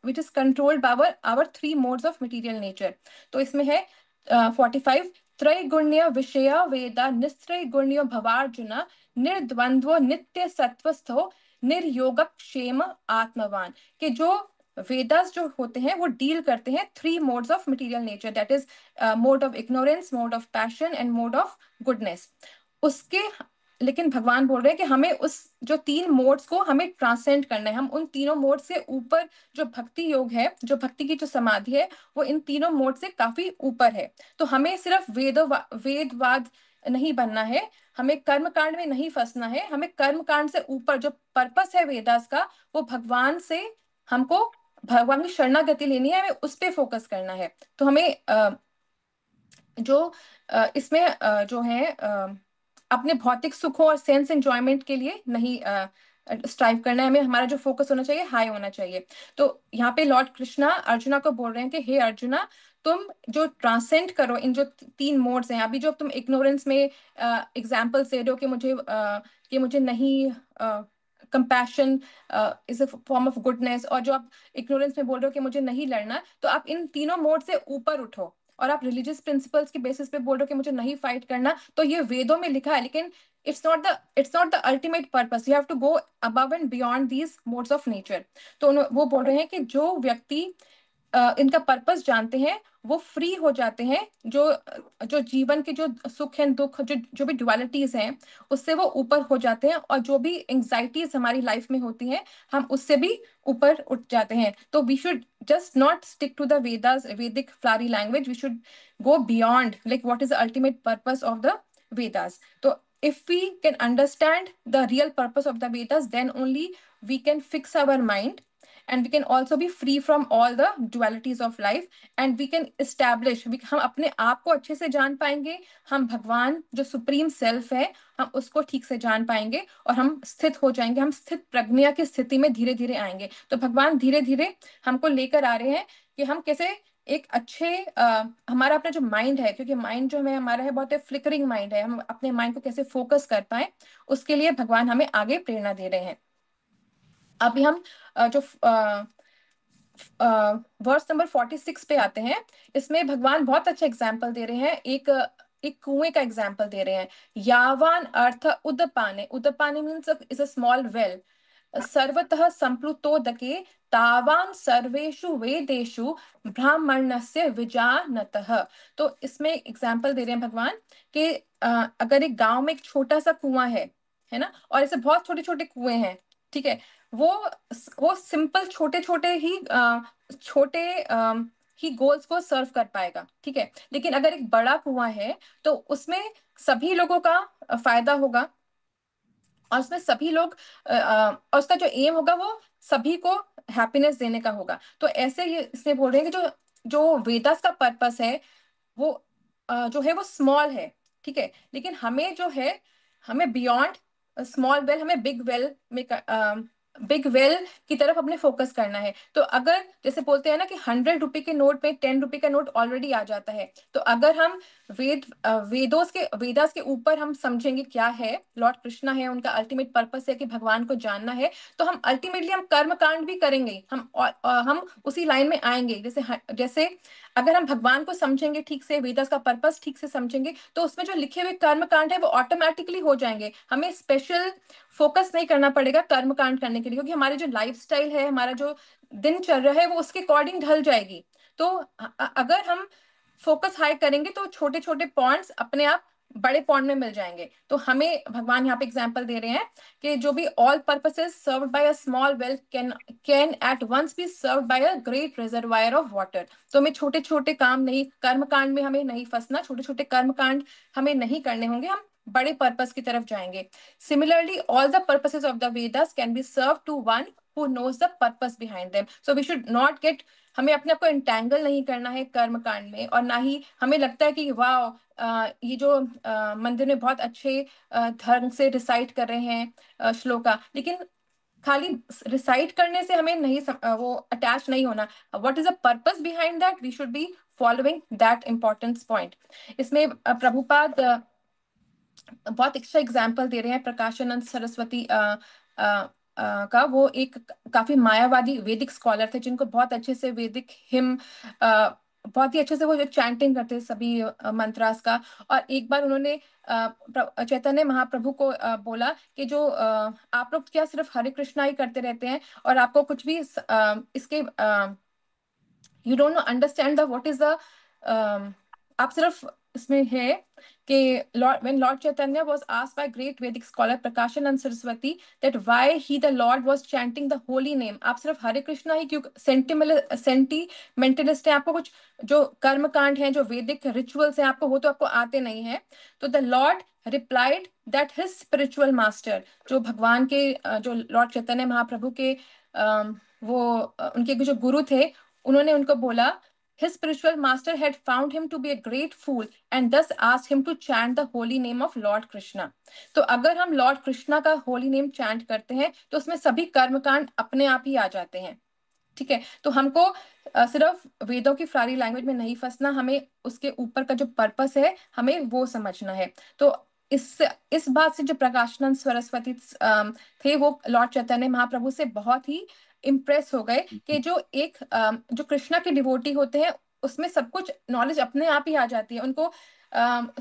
which is controlled by our 3 modes of material nature। तो इसमें है 45, त्रैगुण्य विषय वेदा निस्त्रैगुण्यो भवार्जुना निर्द्वंद्व नित्य सत्वस्थो निर्योग क्षेम आत्मवान। कि जो वेदास जो होते हैं वो डील करते हैं 3 modes of material nature, that is mode of ignorance, mode of passion and mode of goodness. उसके लेकिन भगवान बोल रहे हैं कि हमें उस जो 3 मोड्स को हमें ट्रांसेंड करना है। हम उन तीनों मोड से ऊपर, जो भक्ति योग है, जो भक्ति की जो समाधि है, वो इन तीनों मोड से काफी ऊपर है। तो हमें सिर्फ वेदवाद नहीं बनना है, हमें कर्म कांड में नहीं फंसना है। हमें कर्म कांड से ऊपर जो पर्पस है वेदास का, वो भगवान से हमको भगवान की शरणागति लेनी है, हमें उस पर फोकस करना है। तो हमें इसमें जो है अपने भौतिक सुखों और सेंस एंजॉयमेंट के लिए नहीं स्ट्राइव करना है। हमें हमारा जो फोकस होना चाहिए हाई होना चाहिए। तो यहाँ पे लॉर्ड कृष्णा अर्जुना को बोल रहे हैं कि हे अर्जुना, तुम जो ट्रांसेंड करो इन जो 3 मोड्स हैं। अभी जो तुम इग्नोरेंस में एग्जाम्पल दे रहे हो कि मुझे नहीं compassion is a form of goodness, और जो आप इग्नोरेंस में बोल रहे हो कि मुझे नहीं लड़ना, तो आप इन तीनों मोड से ऊपर उठो। और आप रिलीजियस प्रिंसिपल्स के बेसिस पे बोल रहे हो कि मुझे नहीं फाइट करना, तो ये वेदों में लिखा है, लेकिन it's not the ultimate purpose. You have to go above and beyond these modes of nature. तो वो बोल रहे हैं कि जो व्यक्ति इनका पर्पस जानते हैं वो फ्री हो जाते हैं। जो जीवन के जो सुख एंड दुख, जो भी ड्युअलिटीज हैं, उससे वो ऊपर हो जाते हैं। और जो भी एंग्जाइटीज हमारी लाइफ में होती हैं, हम उससे भी ऊपर उठ जाते हैं। तो we should just not stick to the Vedas, Vedic flowery language. We should go beyond, like what is the ultimate purpose of the Vedas. So if we can understand the real purpose of the Vedas, then only we can fix our mind, and we can also be free from all the dualities of life, and we can establish, हम अपने आप को अच्छे से जान पाएंगे। हम भगवान जो सुप्रीम सेल्फ है, हम उसको ठीक से जान पाएंगे और हम स्थित हो जाएंगे। हम स्थित प्रज्ञा की स्थिति में धीरे धीरे आएंगे। तो भगवान धीरे धीरे हमको लेकर आ रहे हैं कि हम कैसे एक अच्छे हमारा अपना जो माइंड है, क्योंकि माइंड जो हमें हमारा है बहुत फ्लिकरिंग माइंड है, हम अपने माइंड को कैसे फोकस कर पाए, उसके लिए भगवान हमें आगे प्रेरणा दे रहे हैं। अभी हम जो वर्स नंबर 46 पे आते हैं। इसमें भगवान बहुत अच्छा एग्जाम्पल दे रहे हैं। एक कुएं का एग्जाम्पल दे रहे हैं। यावान अर्थ उदपाने, उदपाने means is a small well, सर्वतः संप्लुतोदके तावान सर्वेषु वेदेषु ब्राह्मणस्य विजानतः। तो इसमें एग्जाम्पल दे रहे हैं भगवान कि अगर एक गांव में एक छोटा सा कुआं है ना, और ऐसे बहुत छोटे छोटे कुएं हैं, ठीक है, वो सिंपल छोटे छोटे ही गोल्स को सर्व कर पाएगा। ठीक है, लेकिन अगर एक बड़ा कुआं है तो उसमें सभी लोगों का फायदा होगा, और उसमें सभी लोग और उसका जो एम होगा वो सभी को हैप्पीनेस देने का होगा। तो ऐसे ये इसमें बोल रहे हैं कि जो जो वेदास का पर्पस है वो जो है वो स्मॉल है। ठीक है, लेकिन हमें जो है, हमें बियॉन्ड स्मॉल वेल, हमें बिग वेल की तरफ अपने फोकस करना है। तो अगर जैसे बोलते हैं ना कि 100 रुपए के नोट में 10 रुपए का नोट ऑलरेडी आ जाता है, तो अगर हम वेदास के ऊपर हम समझेंगे क्या है लॉर्ड कृष्णा है, उनका अल्टीमेट पर्पस है कि भगवान को जानना है, तो हम अल्टीमेटली हम कर्म कांड भी करेंगे, हम उसी लाइन में आएंगे। जैसे अगर हम भगवान को समझेंगे ठीक से, वेदास का पर्पस ठीक से समझेंगे, तो उसमें जो लिखे हुए कर्म कांड है वो ऑटोमेटिकली हो जाएंगे। हमें स्पेशल फोकस नहीं करना पड़ेगा कर्म कांड करने के लिए, क्योंकि हमारी जो लाइफस्टाइल है, हमारा जो दिनचर्या है, वो उसके अकॉर्डिंग ढल जाएगी। तो अगर हम फोकस हाई करेंगे तो छोटे छोटे पॉइंट्स अपने आप बड़े पॉइंट में मिल जाएंगे। तो हमें भगवान यहाँ पे एग्जाम्पल दे रहे हैं कि जो भी all purposes served by a small well can at once be served by a great reservoir of water. तो हमें छोटे छोटे काम नहीं, कर्म कांड में हमें नहीं फंसना, छोटे छोटे कर्म कांड हमें नहीं करने होंगे, हम बड़े पर्पस की तरफ जाएंगे। Similarly all the purposes of the Vedas can be serve to one who knows the purpose behind them. So we should not get, हमें अपने आप को इंटैंगल नहीं करना है कर्म कांड में, और ना ही हमें लगता है कि वाह ये जो मंदिर में बहुत अच्छे ढंग से रिसाइट कर रहे हैं श्लोका, लेकिन खाली रिसाइट करने से हमें नहीं वो अटैच नहीं होना। What is the purpose behind that, we should be following that importance point. इसमें प्रभुपाद बहुत अच्छा एग्जाम्पल दे रहे हैं प्रकाशानंद सरस्वती का। वो एक काफी मायावादी वैदिक स्कॉलर थे, जिनको बहुत अच्छे से वैदिक हिम बहुत ही अच्छे से वो जो चैंटिंग करते थे सभी मंत्रास का। और एक बार उन्होंने चैतन्य महाप्रभु को बोला कि जो आप लोग क्या सिर्फ हरे कृष्णा ही करते रहते हैं, और आपको कुछ भी इसके you don't know understand the what is the आप सिर्फ इसमें है कि Lord Chaitanya was asked by great Vedic scholar Prakashanand Saraswati that why he the Lord was chanting the holy name, आप सिर्फ हरे कृष्णा ही क्यों, सेंटिमेंटलिस्ट है, आपको कुछ जो कर्म कांड है, जो वैदिक रिचुअल्स है आपको, वो तो आपको आते नहीं है। तो the Lord replied that his spiritual master, जो भगवान के जो लॉर्ड चैतन्य महाप्रभु के उनके जो गुरु थे, उन्होंने उनको बोला his spiritual master had found him to be a great fool and thus asked him to chant the holy name of Lord Krishna। तो अगर हम लॉर्ड कृष्णा का होली नेम चैंट करते हैं तो उसमें सभी कर्मकांड अपने आप ही आ जाते हैं। ठीक है, तो हमको सिर्फ वेदों की फ्रारी लैंग्वेज में नहीं फंसना, हमें उसके ऊपर का जो पर्पस है हमें वो समझना है। तो इस बात से जो प्रकाशानंद सरस्वती थे, वो लॉर्ड चैतन्य महाप्रभु से बहुत ही इम्प्रेस हो गए कि जो जो कृष्णा के डिवोटी होते हैं उसमें सब कुछ नॉलेज अपने आप ही आ जाती है, उनको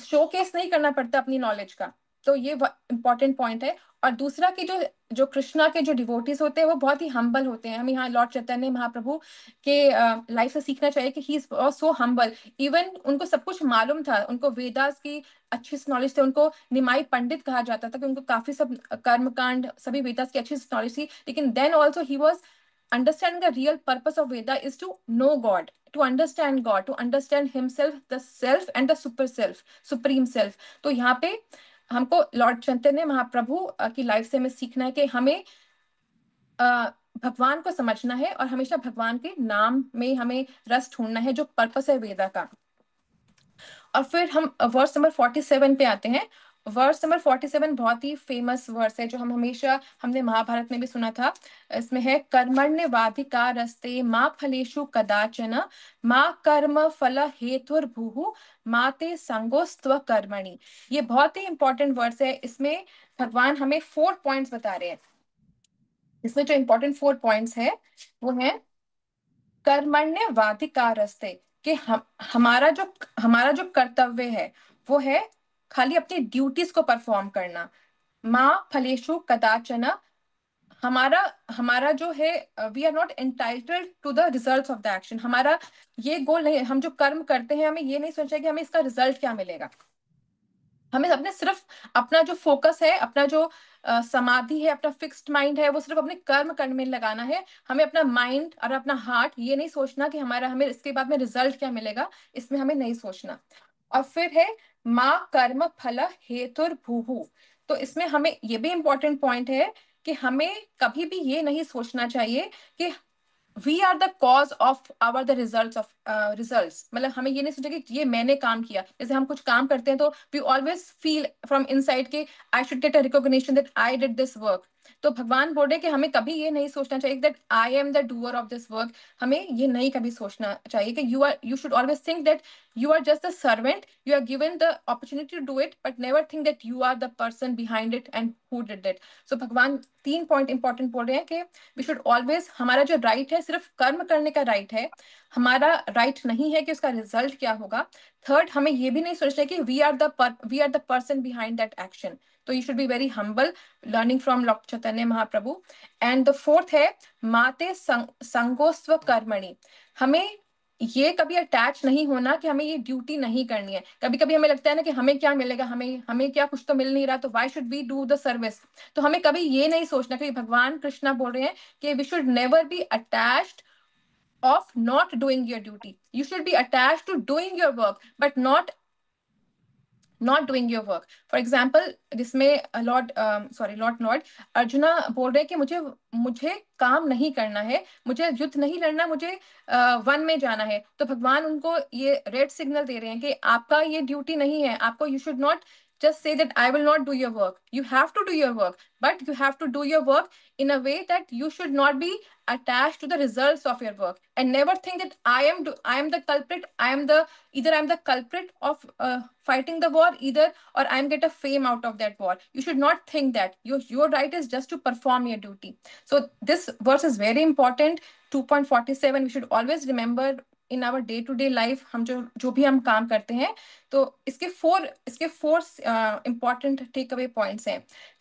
शोकेस नहीं करना पड़ता अपनी नॉलेज का। तो ये इंपॉर्टेंट पॉइंट है। और दूसरा कि जो जो कृष्णा के जो डिवोटीज होते हैं वो बहुत ही हम्बल होते हैं। हमें यहाँ लॉर्ड चैतन्य महाप्रभु के लाइफ से सीखना चाहिए कि he is so humble. Even उनको सब कुछ मालूम था, उनको वेदास की अच्छी नॉलेज थे, उनको निमाई पंडित कहा जाता था कि उनको काफी सब कर्मकांड सभी वेदास की अच्छी नॉलेज थी, लेकिन then also he was understanding the real purpose of Veda is to know God, to understand himself, the self and the super self, supreme self। तो यहाँ पे हमको लॉर्ड चैतन्य महाप्रभु की लाइफ से हमें सीखना है कि हमें भगवान को समझना है और हमेशा भगवान के नाम में हमें रस ढूंढना है, जो पर्पस है वेदा का। और फिर हम वर्स नंबर 47 पे आते हैं। वर्स नंबर 47 बहुत ही फेमस वर्स है, जो हम हमेशा हमने महाभारत में भी सुना था। इसमें है कर्मण्यवाधिकारस्ते माँ फलेषु कदाचन माँ कर्म फल हेतुर्भुः माते संगोस्त्व कर्मणि। ये बहुत ही इंपॉर्टेंट वर्स है। इसमें भगवान हमें 4 पॉइंट्स बता रहे हैं। इसमें जो इंपॉर्टेंट 4 पॉइंट्स है वो है कर्मण्यवाधिकारस्ते, कि हमारा जो कर्तव्य है वो है खाली अपनी ड्यूटीज को परफॉर्म करना। माँ फलेषु कदाचन, हमारा हमारा जो है we are not entitled to the results of the action. हमारा ये गोल नहीं है, हम जो कर्म करते हैं हमें ये नहीं सोचना कि हमें इसका रिजल्ट क्या मिलेगा। हमें अपने सिर्फ अपना जो फोकस है, अपना जो समाधि है, अपना फिक्स्ड माइंड है, वो सिर्फ अपने कर्म करने में लगाना है। हमें अपना माइंड और अपना हार्ट ये नहीं सोचना कि हमें इसके बाद में रिजल्ट क्या मिलेगा, इसमें हमें नहीं सोचना। और फिर है माँ कर्म फल हेतुर्भुः। तो इसमें हमें ये भी इंपॉर्टेंट पॉइंट है कि हमें कभी भी ये नहीं सोचना चाहिए कि we are the cause of our the results. मतलब हमें ये नहीं सोचा कि ये मैंने काम किया। जैसे हम कुछ काम करते हैं तो we always feel from inside के I should get a recognition that I did this work. तो भगवान बोल रहे कि हमें कभी ये नहीं सोचना चाहिए that I am the doer of this work. हमें ये नहीं कभी सोचना चाहिए कि you should always think that you are just the servant, you are given the opportunity to do it, but never think that you are the person behind it and who did it. So भगवान 3 point important बोल रहे हैं कि we should always, हमारा जो right है सिर्फ कर्म करने का राइट है, हमारा राइट नहीं है कि उसका रिजल्ट क्या होगा। थर्ड, हमें ये भी नहीं सोचना कि we are the person behind that action. तो you should be very humble, learning from lord Chaitanya Mahaprabhu. And the fourth है माते संगोस्व कर्मणि। हमें ये कभी अटैच नहीं होना कि हमें ये ड्यूटी नहीं करनी है। कभी कभी हमें लगता है ना कि हमें क्या मिलेगा, हमें हमें क्या, कुछ तो मिल नहीं रहा, तो why should we do the service. तो हमें कभी ये नहीं सोचना कि भगवान कृष्णा बोल रहे हैं कि we should never be attached of not doing your duty. You should be attached to doing your work, but not doing your work. For example, जिसमें लॉर्ड अर्जुना बोल रहे हैं कि मुझे मुझे काम नहीं करना है, मुझे युद्ध नहीं लड़ना, मुझे वन में जाना है। तो भगवान उनको ये रेड सिग्नल दे रहे हैं कि आपका ये ड्यूटी नहीं है। आपको, you should not just say that I will not do your work. You have to do your work, but you have to do your work in a way that you should not be attached to the results of your work, and never think that I am the culprit. Either I'm the culprit of fighting the war, either, or I'm get a fame out of that war. You should not think that. Your right is just to perform your duty. So this verse is very important. 2.47, we should always remember in our day to day life, हम जो भी हम काम करते हैं, तो इसके four important take away points हैं।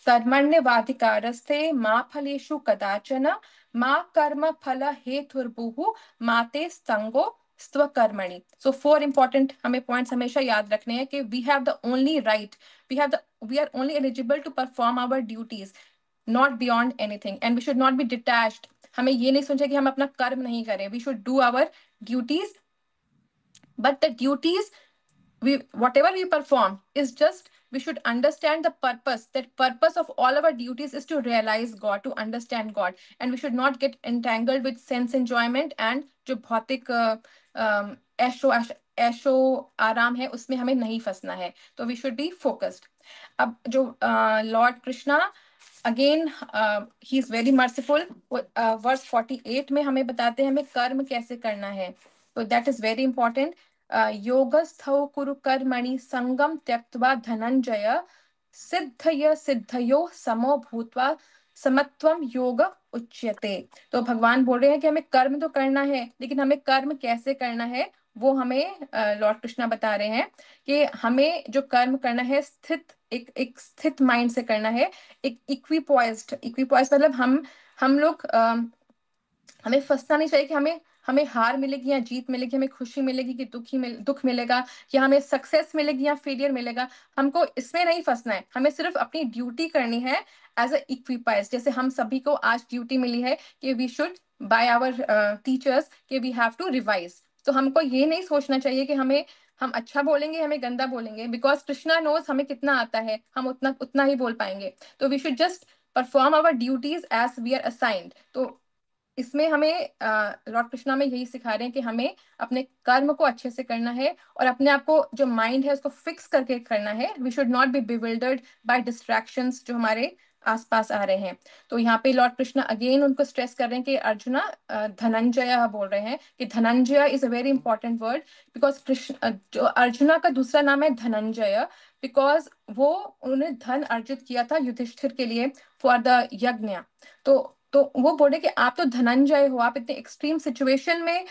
कर्मण्यवाधिकारस्ते माँ फलेषु कदाचन, माँ कर्म फल हेतुर्भुः, माते संगो स्वकर्मणि। सो 4 इंपॉर्टेंट हमें पॉइंट्स हमेशा याद रखने हैं कि we have the only right, we are only eligible to perform our duties, not beyond anything, and we should not be detached. हमें ये नहीं सोचा कि हम अपना कर्म नहीं करें। We should do our duties, but the duties, whatever we perform is just, we should understand the purpose. That purpose of all our duties is to realize God, to understand God, and we should not get entangled with sense enjoyment and जो भौतिक ऐशो आराम है उसमें हमें नहीं फंसना है। तो वी शुड बी फोकस्ड। अब जो lord Krishna again, he is very merciful, verse 48 में हमें बताते हैं हमें कर्म कैसे करना है। तो दैट इज वेरी इंपॉर्टेंट। योगस्थौ कुरु कर्मणि संगम त्यक्त्वा धनंजय, सिद्धय सिद्धयो समो भूत्वा समत्वम योग उच्यते। तो भगवान बोल रहे हैं कि हमें कर्म तो करना है, लेकिन हमें कर्म कैसे करना है वो हमें लॉर्ड कृष्णा बता रहे हैं कि हमें जो कर्म करना है एक स्थित माइंड से करना है, एक इक्विपॉइज्ड मतलब हम लोग हमें फंसना नहीं चाहिए कि हमें हार मिलेगी या जीत मिलेगी, हमें खुशी मिलेगी कि दुख मिलेगा, या हमें सक्सेस मिलेगी या फेलियर मिलेगा। हमको इसमें नहीं फंसना है, हमें सिर्फ अपनी ड्यूटी करनी है एज अ इक्विपाइज। जैसे हम सभी को आज ड्यूटी मिली है कि we should by our teachers कि वी हैव टू रिवाइज। तो हमको ये नहीं सोचना चाहिए कि हम अच्छा बोलेंगे, हमें गंदा बोलेंगे, बिकॉज कृष्णा नोज हमें कितना आता है, हम उतना ही बोल पाएंगे। तो we should just perform our duties as we are assigned. तो इसमें हमें लॉर्ड कृष्णा में यही सिखा रहे हैं कि हमें अपने कर्म को अच्छे से करना है और अपने आप को जो माइंड है उसको फिक्स करके करना है। We should not be bewildered by distractions जो हमारे आसपास आ रहे हैं। तो यहाँ पे लॉर्ड कृष्णा अगेन उनको स्ट्रेस कर रहे हैं कि अर्जुना, धनंजय बोल रहे हैं कि Dhananjay is a very important word, because Krishna जो अर्जुना का दूसरा नाम है धनंजय, बिकॉज उन्होंने धन अर्जित किया था युधिष्ठिर के लिए फॉर द यज्ञ। तो वो बोले कि आप तो धनंजय हो, आप इतने एक्सट्रीम सिचुएशन में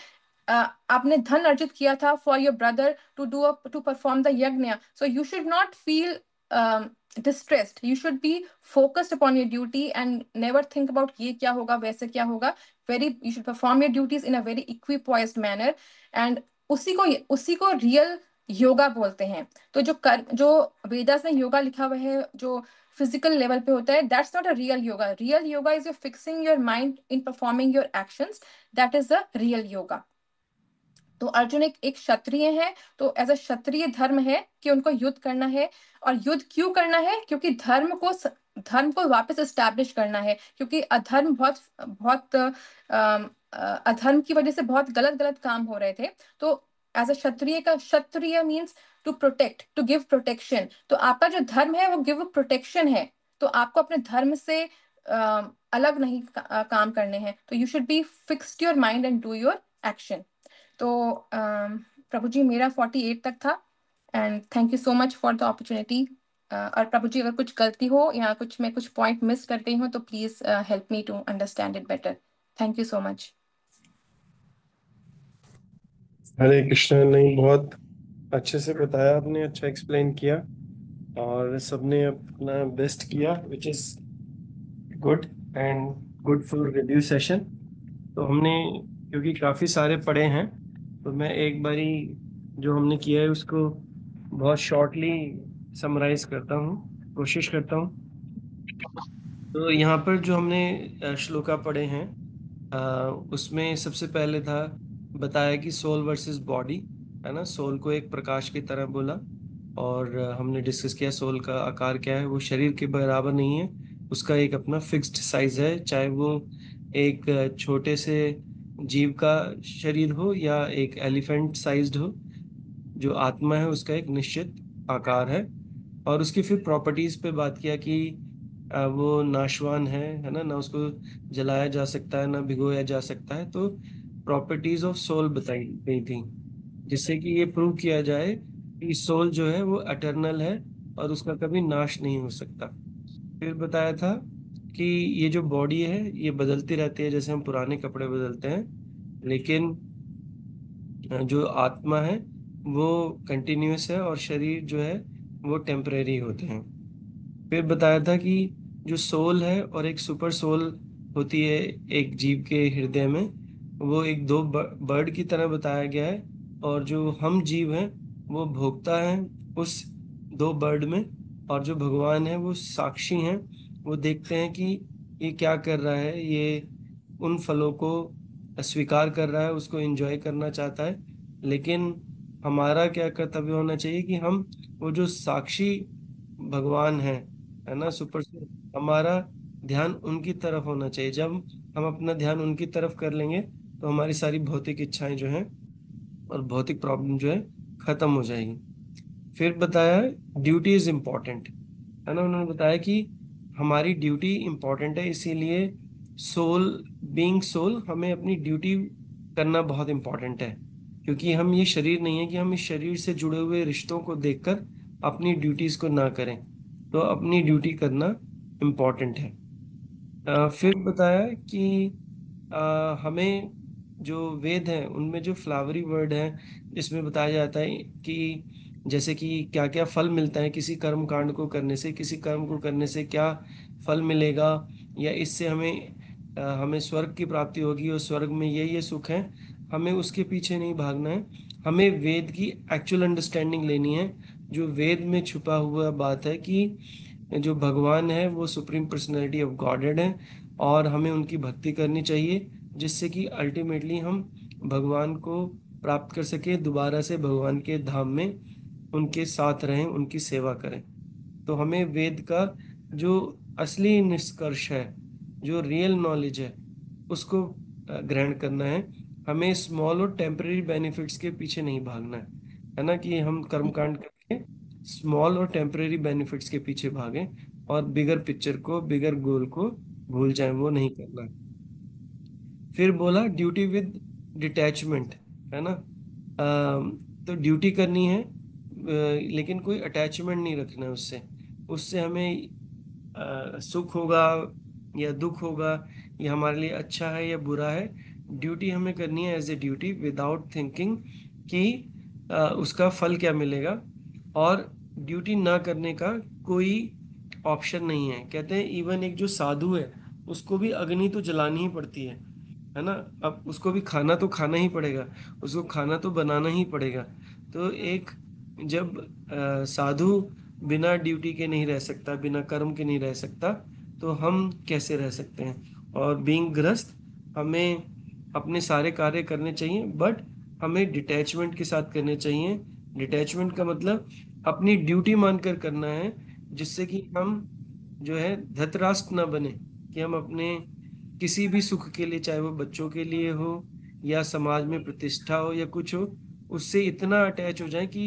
आपने धन अर्जित किया था for your brother to perform the yagna. So you should not feel distressed. You should be focused upon your duty and never think about ये क्या होगा वैसे क्या होगा। You should perform your duties in a very equipoised manner, and उसी को real yoga बोलते हैं। तो जो वेदास में योगा लिखा हुआ है जो फिजिकल लेवल पे होता है, that's not a real yoga. Real yoga is your fixing your mind in performing your actions, that is the real yoga. तो अर्जुन एक क्षत्रिय है, तो एज अ क्षत्रिय धर्म है कि उनको युद्ध करना है। और युद्ध क्यों करना है? क्योंकि धर्म को वापस एस्टैब्लिश करना है, क्योंकि अधर्म बहुत बहुत अधर्म की वजह से बहुत गलत गलत काम हो रहे थे। तो as a kshatriya means to protect, to give protection. तो आपका जो धर्म है वो गिव प्रोटेक्शन है, तो आपको अपने धर्म से अलग नहीं काम करने हैं। तो you should be fixed your mind and do your action. तो प्रभु जी मेरा 48 तक था, and thank you so much for the opportunity. और प्रभु जी अगर कुछ गलती हो या मैं कुछ पॉइंट मिस कर गई हूँ तो please help me to understand it better. Thank you so much. Hare Krishna. नहीं, बहुत अच्छे से बताया आपने, अच्छा एक्सप्लेन किया और सबने अपना बेस्ट किया, which is good and good for review session. तो हमने क्योंकि काफी सारे पढ़े हैं, तो मैं एक बारी जो हमने किया है उसको बहुत शॉर्टली समराइज करता हूँ, कोशिश करता हूँ। तो यहाँ पर जो हमने श्लोका पढ़े हैं, उसमें सबसे पहले था बताया कि सोल वर्सेस बॉडी, है ना। सोल को एक प्रकाश की तरह बोला, और हमने डिस्कस किया सोल का आकार क्या है, वो शरीर के बराबर नहीं है, उसका एक अपना फिक्स्ड साइज है, चाहे वो एक छोटे से जीव का शरीर हो या एक एलिफेंट साइज्ड हो। जो आत्मा है उसका एक निश्चित आकार है। और उसकी फिर प्रॉपर्टीज पे बात किया कि वो नाशवान है ना, ना उसको जलाया जा सकता है ना भिगोया जा सकता है। तो प्रॉपर्टीज ऑफ सोल बताई गई थी, जिससे कि ये प्रूव किया जाए कि सोल जो है वो अटर्नल है और उसका कभी नाश नहीं हो सकता। फिर बताया था कि ये जो बॉडी है ये बदलती रहती है, जैसे हम पुराने कपड़े बदलते हैं, लेकिन जो आत्मा है वो कंटिन्यूस है और शरीर जो है वो टेम्परेरी होते हैं। फिर बताया था कि जो सोल है और एक सुपर सोल होती है एक जीव के हृदय में, वो एक दो बर्ड की तरह बताया गया है, और जो हम जीव हैं वो भोक्ता है उस दो बर्ड में, और जो भगवान है वो साक्षी हैं, वो देखते हैं कि ये क्या कर रहा है, ये उन फलों को स्वीकार कर रहा है, उसको एंजॉय करना चाहता है। लेकिन हमारा क्या कर्तव्य होना चाहिए कि हम वो जो साक्षी भगवान है ना, सुपर से हमारा ध्यान उनकी तरफ होना चाहिए। जब हम अपना ध्यान उनकी तरफ कर लेंगे तो हमारी सारी भौतिक इच्छाएं जो हैं और भौतिक प्रॉब्लम जो है खत्म हो जाएगी। फिर बताया ड्यूटी इज इम्पोर्टेंट, है ना। उन्होंने बताया कि हमारी ड्यूटी इम्पोर्टेंट है, इसीलिए सोल बीइंग सोल हमें अपनी ड्यूटी करना बहुत इम्पोर्टेंट है, क्योंकि हम ये शरीर नहीं है कि हम इस शरीर से जुड़े हुए रिश्तों को देखकर अपनी ड्यूटीज को ना करें। तो अपनी ड्यूटी करना इम्पोर्टेंट है। फिर बताया कि हमें जो वेद हैं उनमें जो फ्लावरी वर्ड है, इसमें बताया जाता है कि जैसे कि क्या क्या फल मिलता है किसी कर्म कांड को करने से, किसी कर्म को करने से क्या फल मिलेगा, या इससे हमें स्वर्ग की प्राप्ति होगी और स्वर्ग में ये सुख है। हमें उसके पीछे नहीं भागना है, हमें वेद की एक्चुअल अंडरस्टैंडिंग लेनी है। जो वेद में छुपा हुआ बात है कि जो भगवान है वो सुप्रीम पर्सनैलिटी ऑफ गॉडहेड है, और हमें उनकी भक्ति करनी चाहिए, जिससे कि अल्टीमेटली हम भगवान को प्राप्त कर सके, दोबारा से भगवान के धाम में उनके साथ रहें, उनकी सेवा करें। तो हमें वेद का जो असली निष्कर्ष है, जो रियल नॉलेज है, उसको ग्रहण करना है। हमें स्मॉल और टेम्परेरी बेनिफिट्स के पीछे नहीं भागना है ना, कि हम कर्मकांड करके स्मॉल और टेम्परेरी बेनिफिट्स के पीछे भागें और बिगर पिक्चर को, बिगर गोल को भूल जाएं, वो नहीं करना है। फिर बोला ड्यूटी विद डिटैचमेंट, है ना। तो ड्यूटी करनी है, लेकिन कोई अटैचमेंट नहीं रखना है उससे। उससे हमें सुख होगा या दुख होगा, ये हमारे लिए अच्छा है या बुरा है। ड्यूटी हमें करनी है as a duty, without thinking कि उसका फल क्या मिलेगा। और ड्यूटी ना करने का कोई ऑप्शन नहीं है। कहते हैं इवन एक जो साधु है उसको भी अग्नि तो जलानी ही पड़ती है ना। अब उसको भी खाना तो खाना ही पड़ेगा, उसको खाना तो बनाना ही पड़ेगा। तो एक जब साधु बिना ड्यूटी के नहीं रह सकता, बिना कर्म के नहीं रह सकता, तो हम कैसे रह सकते हैं? और बीइंग गृहस्थ, हमें अपने सारे कार्य करने चाहिए, बट हमें डिटैचमेंट के साथ करने चाहिए। डिटैचमेंट का मतलब अपनी ड्यूटी मानकर करना है, जिससे कि हम जो है धृतराष्ट्र ना बने, कि हम अपने किसी भी सुख के लिए, चाहे वो बच्चों के लिए हो या समाज में प्रतिष्ठा हो या कुछ हो, उससे इतना अटैच हो जाए कि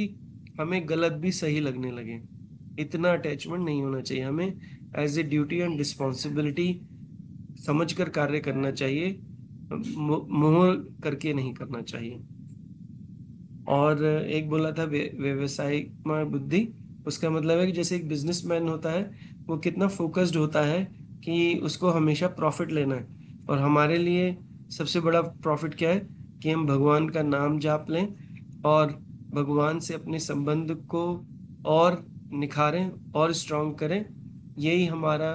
हमें गलत भी सही लगने लगे। इतना अटैचमेंट नहीं होना चाहिए हमें। As a duty and responsibility समझकर कार्य करना चाहिए, मोह करके नहीं करना चाहिए। और एक बोला था व्यवसायिक बुद्धि, उसका मतलब है कि जैसे एक बिजनेसमैन होता है, वो कितना फोकस्ड होता है कि उसको हमेशा प्रॉफिट लेना है। और हमारे लिए सबसे बड़ा प्रॉफिट क्या है? कि हम भगवान का नाम जाप लें और भगवान से अपने संबंध को और निखारें और स्ट्रांग करें। यही हमारा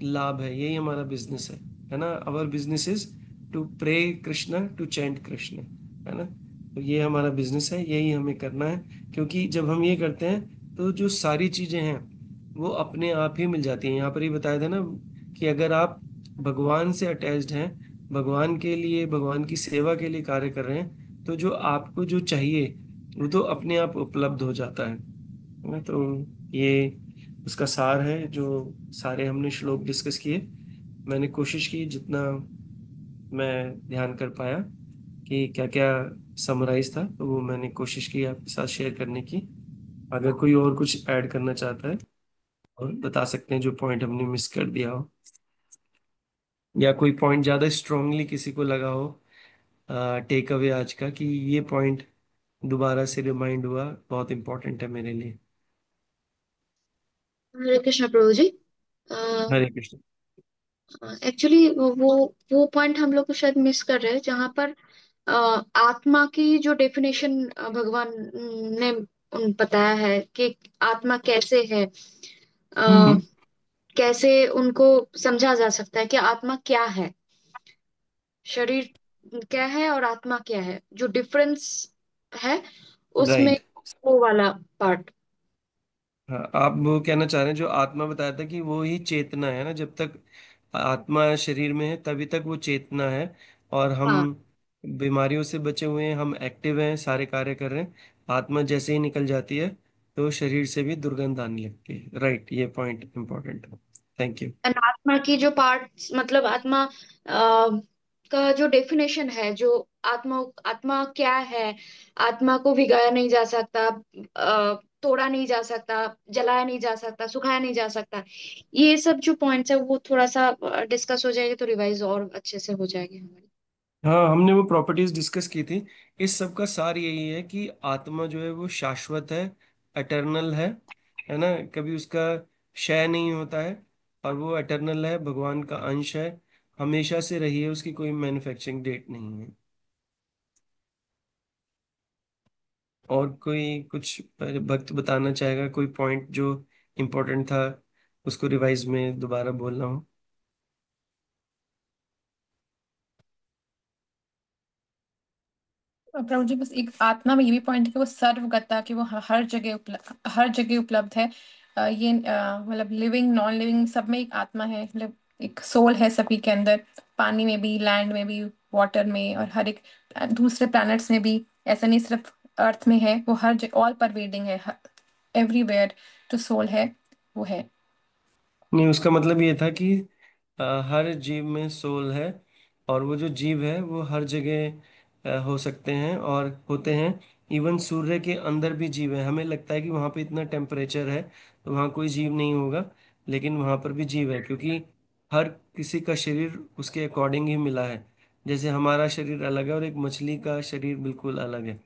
लाभ है, यही हमारा बिजनेस है ना। Our business is to pray Krishna, to chant Krishna, है ना। तो ये हमारा बिजनेस है, यही हमें करना है। क्योंकि जब हम ये करते हैं तो जो सारी चीजें हैं वो अपने आप ही मिल जाती हैं। यहाँ पर ही बताया था ना कि अगर आप भगवान से अटैच्ड हैं, भगवान के लिए, भगवान की सेवा के लिए कार्य कर रहे हैं, तो जो आपको जो चाहिए वो तो अपने आप उपलब्ध हो जाता है ना। तो ये उसका सार है, जो सारे हमने श्लोक डिस्कस किए। मैंने कोशिश की जितना मैं ध्यान कर पाया कि क्या क्या समराइज था, तो वो मैंने कोशिश की आपके साथ शेयर करने की। अगर कोई और कुछ ऐड करना चाहता है और बता सकते हैं, जो पॉइंट हमने मिस कर दिया हो, या कोई पॉइंट ज्यादा स्ट्रांगली किसी को लगा हो टेक अवे आज का, कि ये पॉइंट दोबारा से रिमाइंड हुआ, बहुत इंपॉर्टेंट है मेरे लिए। हरे कृष्ण प्रभु जी। हरे कृष्ण। एक्चुअली वो पॉइंट हम लोग को शायद मिस कर रहे हैं, जहां पर आत्मा की जो डेफिनेशन भगवान ने बताया है कि आत्मा कैसे है, हम्म। कैसे उनको समझा जा सकता है कि आत्मा क्या है, शरीर क्या है और आत्मा क्या है, जो डिफरेंस है उसमें, राइट। वो वाला पार्ट। हाँ, आप वो कहना चाह रहे हैं, जो आत्मा बताया था कि वो ही चेतना है ना। जब तक आत्मा शरीर में है तभी तक वो चेतना है। और हम हाँ, बीमारियों से बचे हुए हैं, हम एक्टिव हैं, सारे कार्य कर रहे हैं। आत्मा जैसे ही निकल जाती है तो शरीर से भी दुर्गंध आने लगती है। राइट, ये पॉइंट इंपॉर्टेंट है। Thank you. एंड आत्मा की जो पार्ट, मतलब आत्मा का जो डेफिनेशन है, जो आत्मा आत्मा क्या है, आत्मा को भिगाया नहीं जा सकता, तोड़ा नहीं जा सकता, जलाया नहीं जा सकता, सुखाया नहीं जा सकता। ये सब जो पॉइंट्स है वो थोड़ा सा डिस्कस हो जाएगी तो रिवाइज और अच्छे से हो जाएगी हमारी। हाँ, हमने वो प्रॉपर्टीज डिस्कस की थी। इस सब का सार यही है कि आत्मा जो है वो शाश्वत है, एटर्नल है ना। कभी उसका क्षय नहीं होता है, और वो एटर्नल है, भगवान का अंश है, हमेशा से रही है, उसकी कोई मैन्युफैक्चरिंग डेट नहीं है। और कोई कुछ भक्त बताना चाहेगा, कोई पॉइंट जो इम्पोर्टेंट था, उसको रिवाइज में दोबारा बोलना हो? प्रभु जी, बस एक आत्मा में ये भी पॉइंट है कि वो सर्वगता, कि वो हर जगह उपलब्ध है। ये मतलब लिविंग नॉन लिविंग सब में एक आत्मा है, मतलब एक सोल है सभी के अंदर। पानी में भी, लैंड में भी, वाटर में, और हर एक दूसरे प्लैनेट्स में भी। ऐसा नहीं सिर्फ अर्थ में है, वो हर जगह ऑल परवेडिंग है, एवरीवेयर जो सोल है वो है। नहीं, उसका मतलब ये था कि हर जीव में सोल है, और वो जो जीव है वो हर जगह हो सकते हैं और होते हैं। इवन सूर्य के अंदर भी जीव है। हमें लगता है कि वहाँ पे इतना टेम्परेचर है तो वहाँ कोई जीव नहीं होगा, लेकिन वहाँ पर भी जीव है, क्योंकि हर किसी का शरीर उसके अकॉर्डिंग ही मिला है। जैसे हमारा शरीर अलग है और एक मछली का शरीर बिल्कुल अलग है।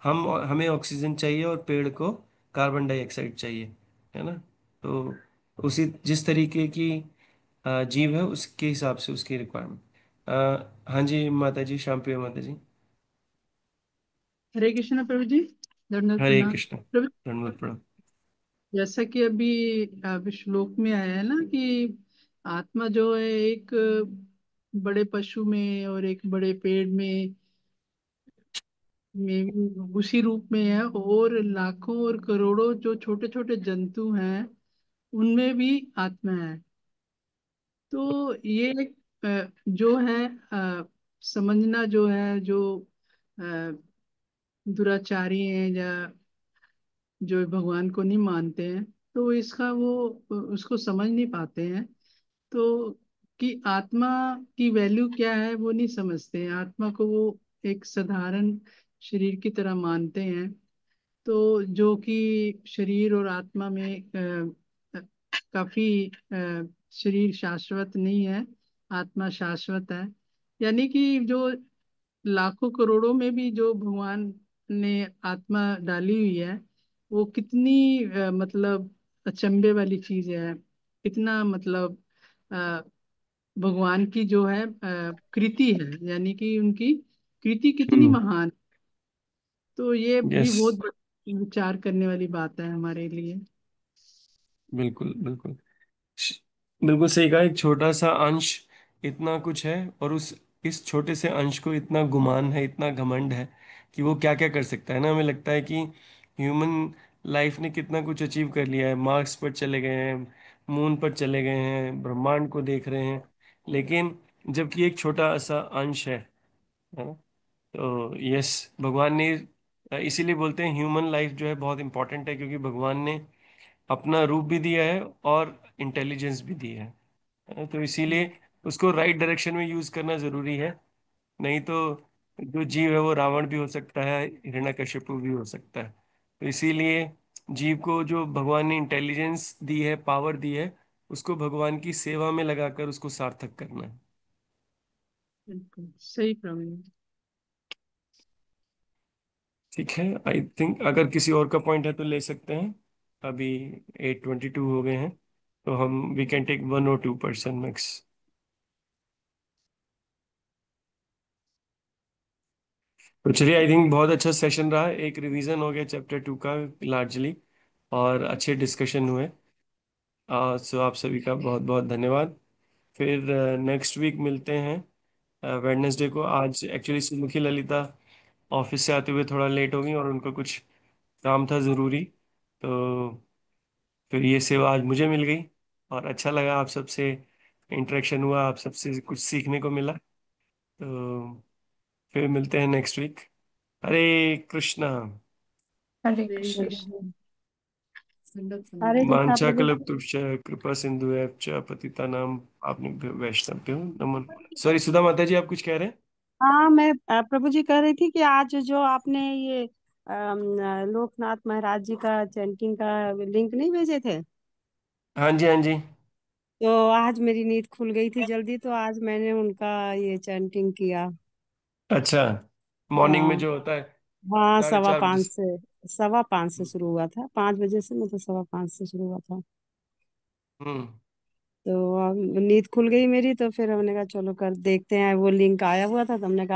हमें ऑक्सीजन चाहिए और पेड़ को कार्बन डाइऑक्साइड चाहिए, है ना। तो उसी जिस तरीके की जीव है उसके हिसाब से उसकी रिक्वायरमेंट। हाँ जी माता जी, श्याम प्रिय माता जी। हरे कृष्ण प्रभु जी। दंडवत हरे प्रणाम कृष्ण। प्रभु। धन्यवाद प्रणाम। जैसा कि अभी श्लोक में आया है ना कि आत्मा जो है एक बड़े पशु में और एक बड़े पेड़ में में भी उसी रूप में है, और लाखों और करोड़ों जो छोटे छोटे जंतु हैं उनमें भी आत्मा है। तो ये जो है समझना, जो है जो अ, दुराचारी हैं या जो भगवान को नहीं मानते हैं, तो इसका वो उसको समझ नहीं पाते हैं। तो कि आत्मा की वैल्यू क्या है वो नहीं समझते हैं। आत्मा को वो एक साधारण शरीर की तरह मानते हैं। तो जो कि शरीर और आत्मा में काफी शरीर शाश्वत नहीं है, आत्मा शाश्वत है। यानी कि जो लाखों करोड़ों में भी जो भगवान ने आत्मा डाली हुई है, वो कितनी मतलब अचंभे वाली चीज है। कितना मतलब अ, भगवान की जो है कृति है, यानी कि उनकी कृति कितनी हम्म। महान। तो ये भी यस, बहुत विचार करने वाली बात है हमारे लिए। बिल्कुल बिल्कुल। श- बिल्कुल सही कहा। एक छोटा सा अंश इतना कुछ है, और उस इस छोटे से अंश को इतना गुमान है, इतना घमंड है कि वो क्या क्या कर सकता है ना। हमें लगता है कि ह्यूमन लाइफ ने कितना कुछ अचीव कर लिया है, मार्स पर चले गए हैं, मून पर चले गए हैं, ब्रह्मांड को देख रहे हैं, लेकिन जबकि एक छोटा सा अंश है ना। तो यस, भगवान ने इसीलिए बोलते हैं ह्यूमन लाइफ जो है बहुत इंपॉर्टेंट है, क्योंकि भगवान ने अपना रूप भी दिया है और इंटेलिजेंस भी दी है। तो इसीलिए उसको राइट डायरेक्शन में यूज करना जरूरी है। नहीं तो जो जीव है वो रावण भी हो सकता है, हिरण्यकशिपु भी हो सकता है। तो इसीलिए जीव को जो भगवान ने इंटेलिजेंस दी है, पावर दी है, उसको भगवान की सेवा में लगाकर उसको सार्थक करना है। बिल्कुल सही प्रवीण। ठीक है, आई थिंक अगर किसी और का पॉइंट है तो ले सकते हैं। अभी 8:22 हो गए हैं, तो हम we can take 1 or 2 person max. तो चलिए, आई थिंक बहुत अच्छा सेशन रहा। एक रिवीजन हो गया चैप्टर 2 का लार्जली, और अच्छे डिस्कशन हुए। सो आप सभी का बहुत बहुत धन्यवाद। फिर नेक्स्ट वीक मिलते हैं वेडनेसडे को। आज एक्चुअली सुमुखी ललिता ऑफिस से आते हुए थोड़ा लेट हो गई, और उनको कुछ काम था ज़रूरी। तो फिर ये सेवा आज मुझे मिल गई, और अच्छा लगा, आप सबसे इंटरेक्शन हुआ, आप सबसे कुछ सीखने को मिला। तो फिर मिलते हैं नेक्स्ट वीक। हरे कृष्णा। हरे हरे कृष्ण। कृष्ण। दंडवत हरे प्रणाम। कृष्णा वाञ्छा प्रभु जी। कल्पतरुश्च कृपा सिंधु च पतितानां पावनेभ्यो वैष्णवेभ्यो नमो। सॉरी, सुधा माता जी, आप कुछ कह रहे हैं? हाँ, मैं प्रभु जी कह रही थी कि आज जो आपने ये लोकनाथ महाराज जी का चैंटिंग का लिंक नहीं भेजे थे, हाँ जी, हाँ जी। तो आज मेरी नींद खुल गई थी जल्दी, तो आज मैंने उनका ये चैंटिंग किया। अच्छा, मॉर्निंग में हाँ। जो होता है हाँ, साढ़े सवा चार बजे पाँच से। से 5:15 से शुरू हुआ था, 5 बजे से, मतलब 5:15 से शुरू हुआ था। हम्म। तो अब नींद खुल गई मेरी, तो फिर हमने कहा चलो कर देखते हैं, वो लिंक आया हुआ था तो हमने कहा